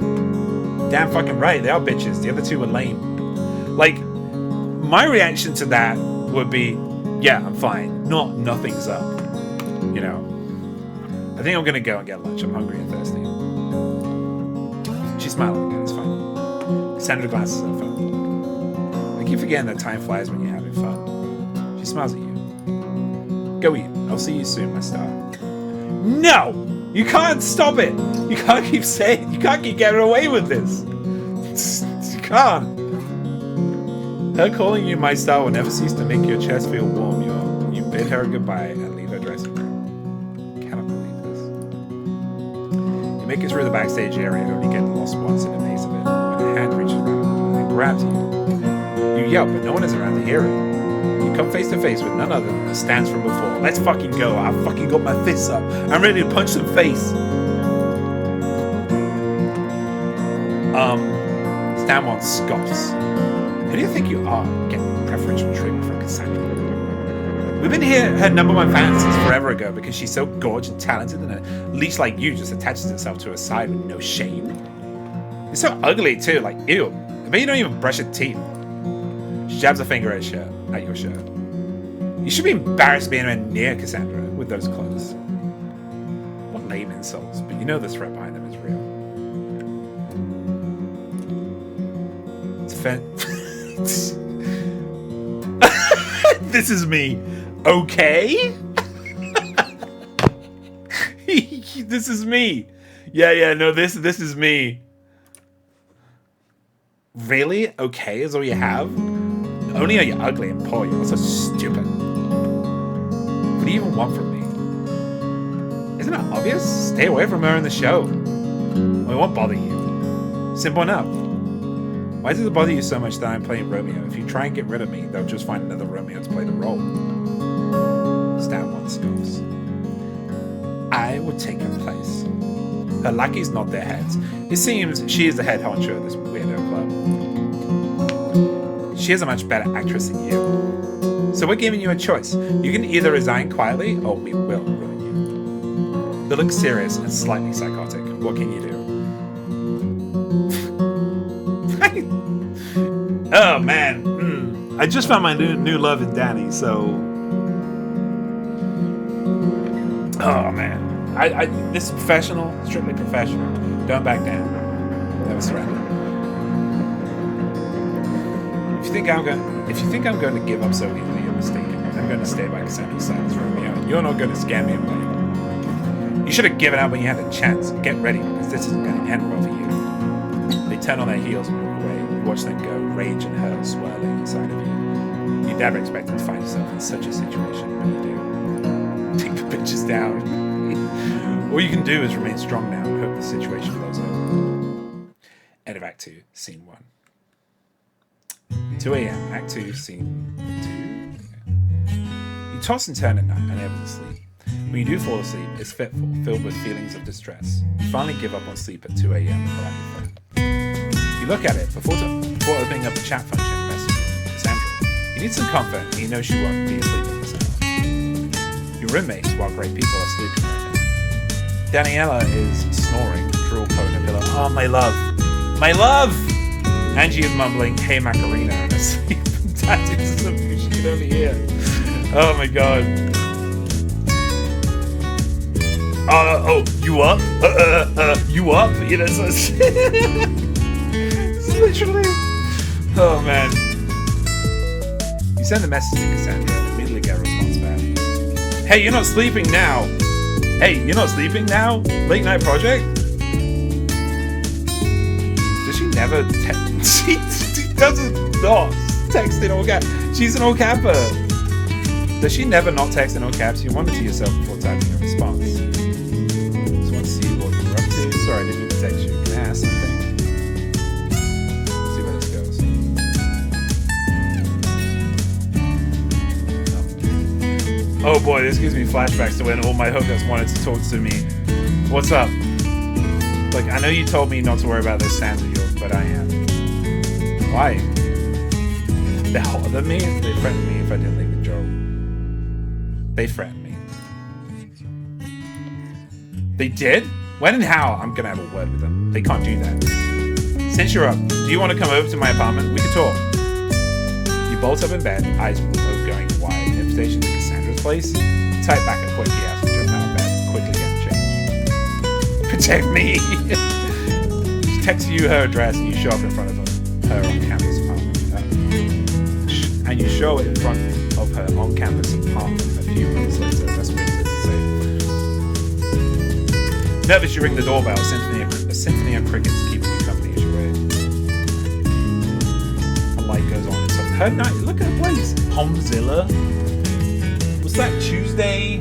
A: Damn fucking right. They are bitches. The other two were lame. Like, my reaction to that would be, yeah, I'm fine. Nothing's up. You know. I think I'm gonna go and get lunch. I'm hungry and thirsty. She's smiling again. It's fine. Cassandra glances at her phone. I keep forgetting that time flies when you're having fun. She smiles at you. Go eat. I'll see you soon, my star. No! You can't stop it! You can't keep saying... You can't keep getting away with this! You can't. Her calling you my star will never cease to make your chest feel warm. You bid her goodbye and leave her dressing room. I cannot believe this. You make it through the backstage area and only get lost once in the maze of it. When a hand reaches around and grabs you. You yell, but no one is around to hear it. You come face to face with none other than the Stans from before. Let's fucking go. I've fucking got my fists up. I'm ready to punch some face. Stan wants scoffs. Who do you think you are? Getting preferential treatment from Cassandra. We've been her number one fan since forever ago because she's so gorgeous and talented, and a leech like you just attaches itself to her side with no shame. You're so ugly too, like ew. I bet you don't even brush your teeth. She jabs a finger at your shirt. You should be embarrassed being anywhere near Cassandra with those clothes. What lame insults, but you know the threat behind them is real. It's This is me. Okay? This is me. Yeah, no, this is me. Really? Okay is all you have? Not only are you ugly and poor, you're also stupid. What do you even want from me? Isn't it obvious? Stay away from her in the show. Well, it won't bother you. Simple enough. Why does it bother you so much that I'm playing Romeo? If you try and get rid of me, they'll just find another Romeo to play the role. Stan once goes. I will take her place. Her lackeys nod their heads. It seems she is the head honcho of this weirdo club. She is a much better actress than you. So we're giving you a choice. You can either resign quietly, or we will ruin you. They look serious and slightly psychotic. What can you do? Oh man, I just found my new love in Danny, so... Oh man. This is professional, strictly professional. Don't back down. Never surrender. If you think I'm going to give up so easily, you're mistaken. I'm going to stay by Cassandra's side as Romeo, and you're not going to scare me away. You should have given up when you had the chance. Get ready, because this isn't going to end well for you. They turn on their heels and walk away. You watch them go, rage and hurt swirling inside of you. You never expected to find yourself in such a situation, but you do. Take the bitches down. All you can do is remain strong now and hope the situation blows over. End of Act 2, Scene 1. 2 a.m., Act 2, Scene 2. You toss and turn at night, unable to sleep. When you do fall asleep, it's fitful, filled with feelings of distress. You finally give up on sleep at 2 a.m. and pull out your phone. You look at it before opening up the chat function and messaging Cassandra. You need some comfort, and you know she won't be asleep at this hour. Your roommates, while great people, are sleeping right now. Daniela is snoring, drool coating a pillow. Oh, my love! My love! Angie is mumbling, hey Macarena, and asleep. That is something she can only hear. Oh my god. Oh, you up? You up? You know, so it's literally... Oh man. You send a message to Cassandra and immediately get a response back. Hey, you're not sleeping now. Hey, you're not sleeping now? Late night project? Does she never she doesn't not text in all caps. She's an all capper. Does she never not text in all caps? You wonder to yourself before typing a response. Just want to see what you're up to. Sorry, I didn't mean to text you. Can I ask something? Let's see where this goes. Oh boy, this gives me flashbacks to when all my hookups wanted to talk to me. What's up? Look, I know you told me not to worry about those stands of yours, but I am. Why? They're hotter than me? They threatened me if I didn't leave the job. They threatened me. They did? When and how? I'm gonna have a word with them. They can't do that. Since you're up, do you want to come over to my apartment? We can talk. You bolt up in bed, eyes both going wide. Invitation to Cassandra's place. Type back a quick yes and jump out of bed. Quickly get changed. Protect me! She texts you her address and you show up in front of her on-campus apartment. And you show it in front of her on-campus apartment a few minutes later. That's weird to say. Nervous, you ring the doorbell. A symphony of crickets keeping you company as you wait. A light goes on. It's her night. Look at the place. Pomzilla. Was that Tuesday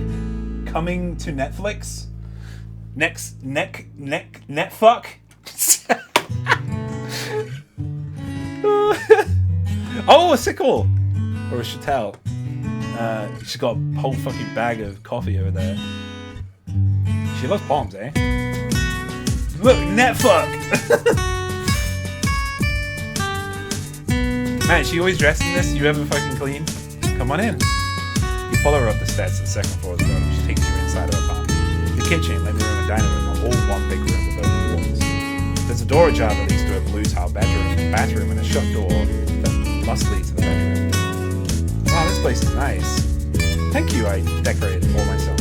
A: coming to Netflix? Netfuck? Oh, a sickle! Or a chattel. She's got a whole fucking bag of coffee over there. She loves bombs, eh? Look, netfuck! Man, she always dressed in this. You ever fucking clean? Come on in. You follow her up the stairs to the second floor of the building. She takes you inside her apartment. The kitchen, living room, and dining room are all one big room with open walls. There's a door ajar that leads to a blue tile bathroom, and a shut door that must lead to the bedroom. Wow, this place is nice. Thank you, I decorated it for myself.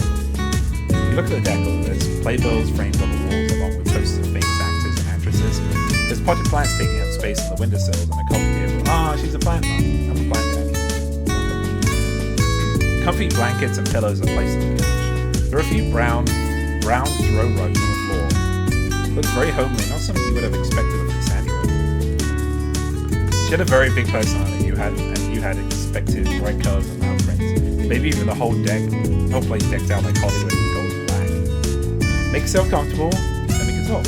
A: You look at the decor. There's playbills framed on the walls along with posters of famous actors and actresses. There's potted plants taking up space on the windowsills and a coffee table. Ah, she's a plant mom. I'm a plant dad. Comfy blankets and pillows are placed on the couch. There are a few brown throw rugs on the floor. Looks very homely, not something you would have expected of Cassandra. She had a very big personality. You had expected bright colours and loud prints. Maybe even the whole place decked out like Hollywood in gold and black. Make yourself comfortable, then we can talk.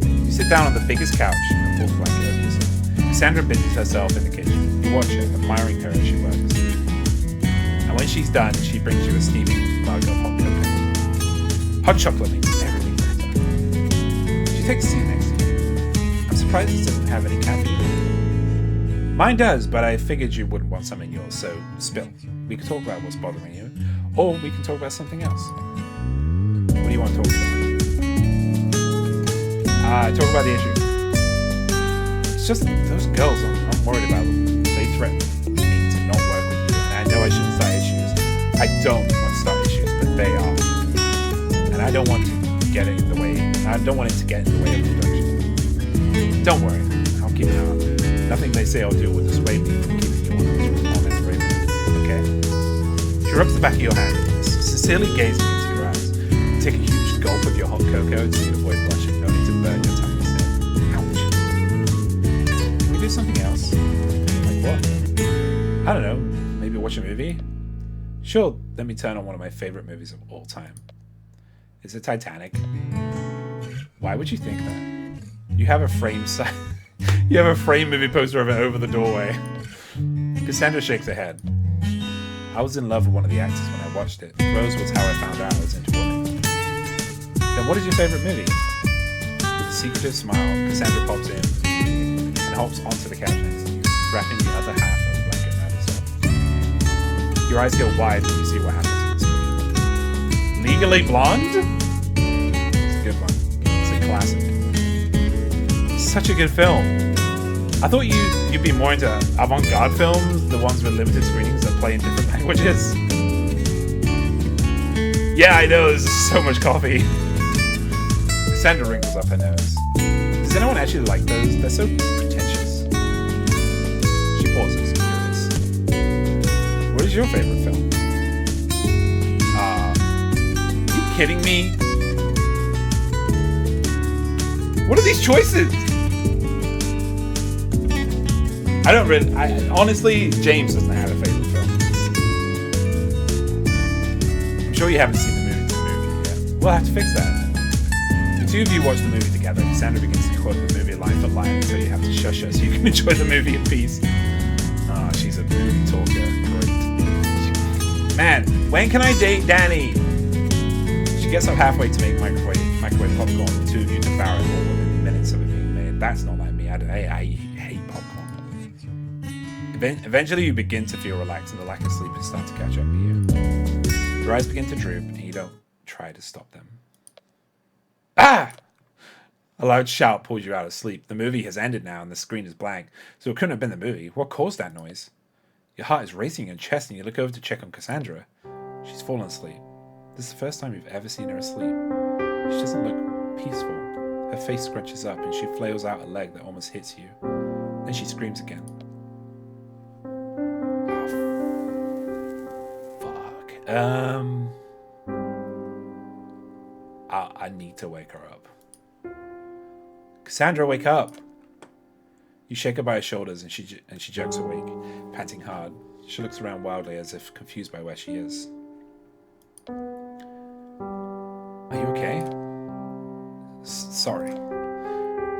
A: You sit down on the biggest couch and pull the blanket over yourself. Cassandra busies herself in the kitchen. You watch her, admiring her as she works. And when she's done, she brings you a steaming mug of hot cocoa. Hot chocolate makes everything better. She takes a seat next to you. I'm surprised it doesn't have any caffeine. Mine does, but I figured you wouldn't want some in yours, so spill. We can talk about what's bothering you, or we can talk about something else. What do you want to talk about? Talk about the issue. It's just those girls, I'm worried about them. They threaten me to not work with you, and I know I shouldn't start issues. I don't want to start issues, but they are. And I don't want to get it in the way. I don't want it to get in the way of the production. Don't worry, I'll keep an eye on them. Nothing they say or do will dissuade me from keeping you on this raven. Okay? She rubs the back of your hand, sincerely gazing into your eyes. You take a huge gulp of your hot cocoa to avoid blushing. No need to burn your tongue instead. Ouch. Can we do something else? Like what? I don't know. Maybe watch a movie? Sure, let me turn on one of my favorite movies of all time. Is it Titanic? Why would you think that? You have a frame You have a framed movie poster of it over the doorway. Cassandra shakes her head. I was in love with one of the actors when I watched it. Rose was how I found out I was into women. Then what is your favorite movie? With a secretive smile, Cassandra pops in and hops onto the couch next to you, wrapping the other half of the blanket around herself. Your eyes go wide when you see what happens on the screen. Legally Blonde? It's a good one. It's a classic. Such a good film. I thought you'd be more into avant-garde films, the ones with limited screenings that play in different languages. Yeah, I know, there's so much coffee. Cassandra wrinkles up her nose. Does anyone actually like those? They're so pretentious. She pauses, curious. is your favorite film? Are you kidding me? What are these choices? I don't really... honestly, James doesn't have a favorite film. I'm sure you haven't seen the movie yet. We'll have to fix that. The two of you watch the movie together. Cassandra begins to quote the movie line for line, so you have to shush her so you can enjoy the movie in peace. Oh, she's a movie talker. Great. Man, when can I date Danny? She gets up halfway to make microwave popcorn. The two of you devour it all within minutes of it being made. That's not like me. I hate popcorn. Eventually, you begin to feel relaxed, and the lack of sleep is starting to catch up with you. Your eyes begin to droop, and you don't try to stop them. Ah! A loud shout pulls you out of sleep. The movie has ended now, and the screen is blank, so it couldn't have been the movie. What caused that noise? Your heart is racing in your chest, and you look over to check on Cassandra. She's fallen asleep. This is the first time you've ever seen her asleep. She doesn't look peaceful. Her face scrunches up, and she flails out a leg that almost hits you. Then she screams again. I need to wake her up. Cassandra, wake up! You shake her by her shoulders and she jerks awake, panting hard. She looks around wildly as if confused by where she is. Are you okay? Sorry.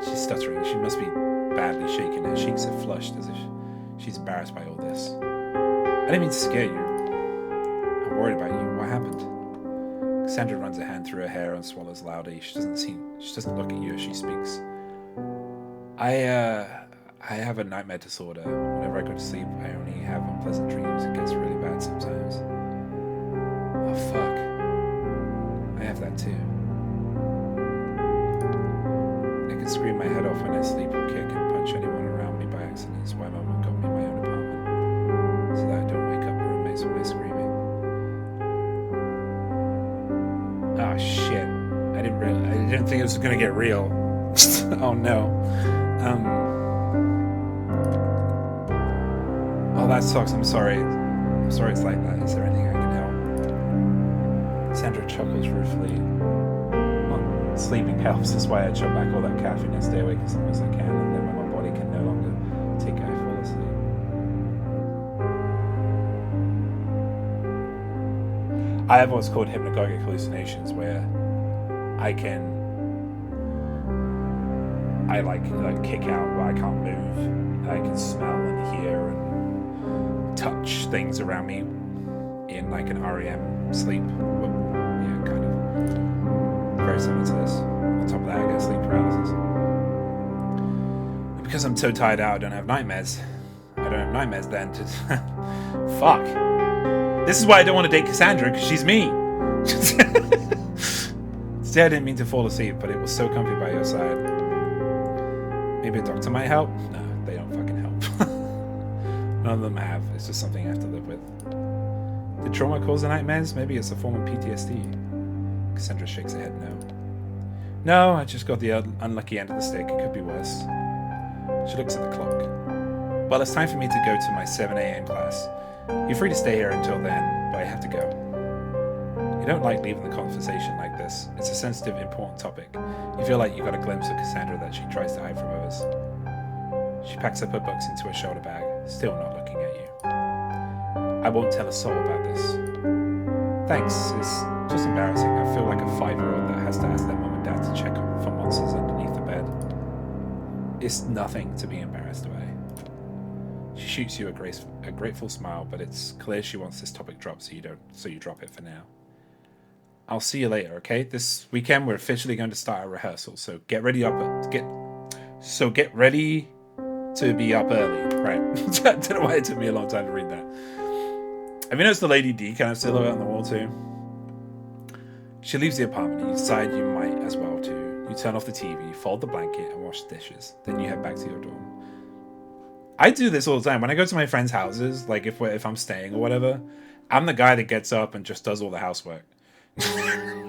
A: She's stuttering. She must be badly shaken. Her cheeks are flushed as if she's embarrassed by all this. I didn't mean to scare you. I'm worried about you. What happened? Cassandra runs her hand through her hair and swallows loudly. She doesn't look at you as she speaks. I have a nightmare disorder. Whenever I go to sleep, I only have unpleasant dreams. It gets really bad sometimes. Oh, fuck. I have that too. I can scream my head off when I sleep or kick and punch anyone around me by accident. That's why Mama got me my own apartment. So that I don't wake up my roommates when they're screaming. Oh, shit. I didn't think it was gonna get real. Oh, no. Oh, that sucks. I'm sorry. I'm sorry it's like that. Is there anything I can help? Sandra chuckles ruefully. Well, sleeping helps. That's why I chug back all that caffeine and stay awake as long as I can, and then when my body can no longer take it, I fall asleep. I have what's called hypnagogic hallucinations, where I kick out where I can't move. I can smell and hear and touch things around me in like an REM sleep. But, yeah, kind of very similar to this. On top of that, I get sleep paralysis. And because I'm so tired out, I don't have nightmares. I don't have nightmares then to... Fuck. This is why I don't want to date Cassandra, because she's me. See, I didn't mean to fall asleep, but it was so comfy by your side. Maybe a doctor might help? No, they don't fucking help. None of them have. It's just something I have to live with. Did trauma cause the nightmares? Maybe it's a form of PTSD. Cassandra shakes her head no. No, I just got the unlucky end of the stick. It could be worse. She looks at the clock. Well, it's time for me to go to my 7 a.m. class. You're free to stay here until then, but I have to go. You don't like leaving the conversation like this. It's a sensitive, important topic. You feel like you got a glimpse of Cassandra that she tries to hide from others. She packs up her books into her shoulder bag, still not looking at you. I won't tell a soul about this. Thanks, it's just embarrassing. I feel like a 5-year-old that has to ask their mum and dad to check for monsters underneath the bed. It's nothing to be embarrassed by. She shoots you a grateful smile, but it's clear she wants this topic dropped, so you drop it for now. I'll see you later, okay? This weekend we're officially going to start our rehearsal, so get ready to be up early, right? I don't know why it took me a long time to read that. Have you noticed the Lady D kind of silhouette on the wall too? She leaves the apartment and you decide you might as well too. You turn off the TV, fold the blanket and wash the dishes. Then you head back to your dorm. I do this all the time. When I go to my friends' houses, like if I'm staying or whatever, I'm the guy that gets up and just does all the housework.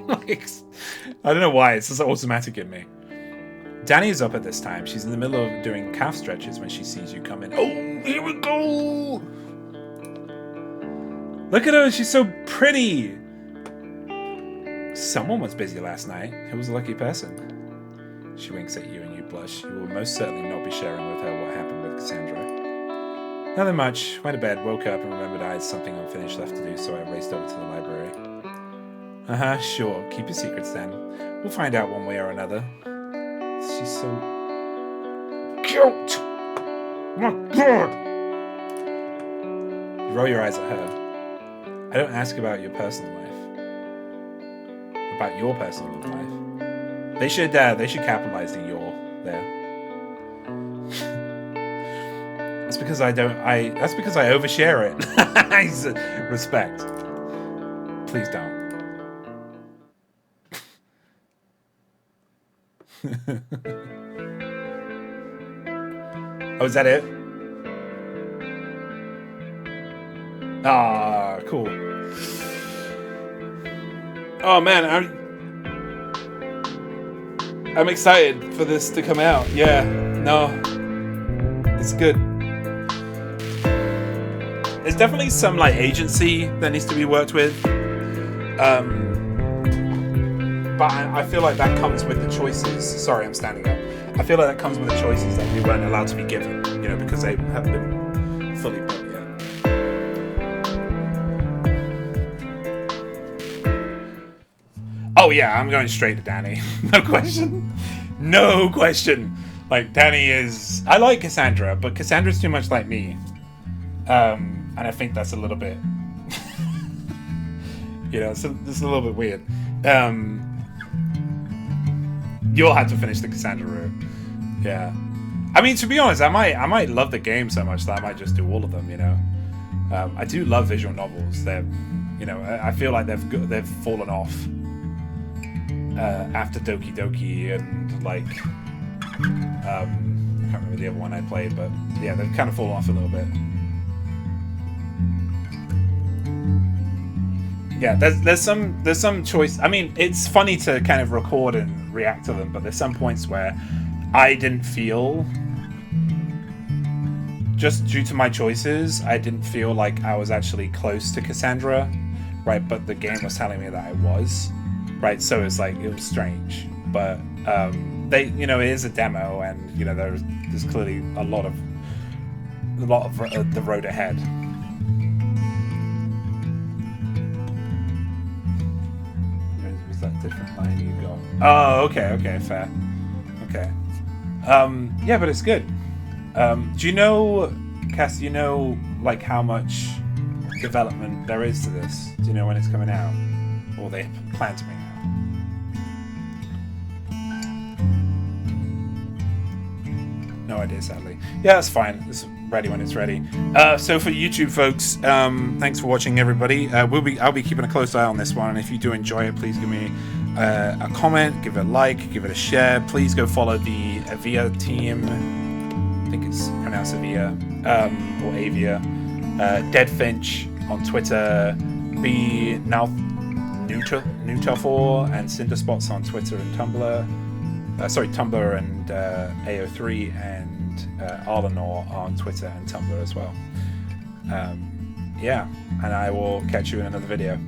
A: Like, I don't know why, it's just automatic in me. Danny is up at this time. She's in the middle of doing calf stretches when she sees you come in. Oh, here we go! Look at her, she's so pretty! Someone was busy last night. Who was a lucky person? She winks at you and you blush. You will most certainly not be sharing with her what happened with Cassandra. Nothing much. Went to bed, woke up and remembered I had something unfinished left to do, so I raced over to the library. Uh-huh, sure. Keep your secrets then. We'll find out one way or another. She's so cute! My God! You roll your eyes at her. I don't ask about your personal life. About your personal life. They should capitalize the "your" there. That's because I overshare it. Respect. Please don't. Oh, is that it? Ah, cool. Oh man, I'm excited for this to come out. Yeah, no, it's good. There's definitely some like agency that needs to be worked with, but I feel like that comes with the choices. Sorry, I'm standing up. I feel like that comes with the choices that we weren't allowed to be given, you know, because they haven't been fully built yet. Oh yeah, I'm going straight to Danny. No question. No question. Like, Danny is... I like Cassandra, but Cassandra's too much like me. And I think that's a little bit... you know, it's a little bit weird. You'll have to finish the Cassandra route. Yeah. I mean, to be honest, I might love the game so much that I might just do all of them, you know? I do love visual novels. They're... You know, I feel like they've fallen off. After Doki Doki and like I can't remember the other one I played, but yeah, they've kind of fallen off a little bit. Yeah, there's some choice. I mean, it's funny to kind of record and react to them, but there's some points where I didn't feel, just due to my choices, I didn't feel like I was actually close to Cassandra, right? But the game was telling me that I was. Right, so it's like, it was strange, but they, you know, it is a demo, and you know, there's clearly a lot of the road ahead. Was that different line you got? Oh, okay, fair. Okay, yeah, but it's good. Do you know, Cass? Do you know like how much development there is to this? Do you know when it's coming out, or they plan to make it? No idea, sadly. Yeah, that's fine. It's ready when it's ready. So for YouTube folks, thanks for watching, everybody. I'll be keeping a close eye on this one, and if you do enjoy it, please give me a comment, give it a like, give it a share. Please go follow the AVIA team. I think it's pronounced AVIA or AVIA. Deadfinch on Twitter. Be now Newtuff4 and Cinderspots on Twitter and Tumblr. Tumblr and AO3 and Arlenor on Twitter and Tumblr as well. Yeah, and I will catch you in another video.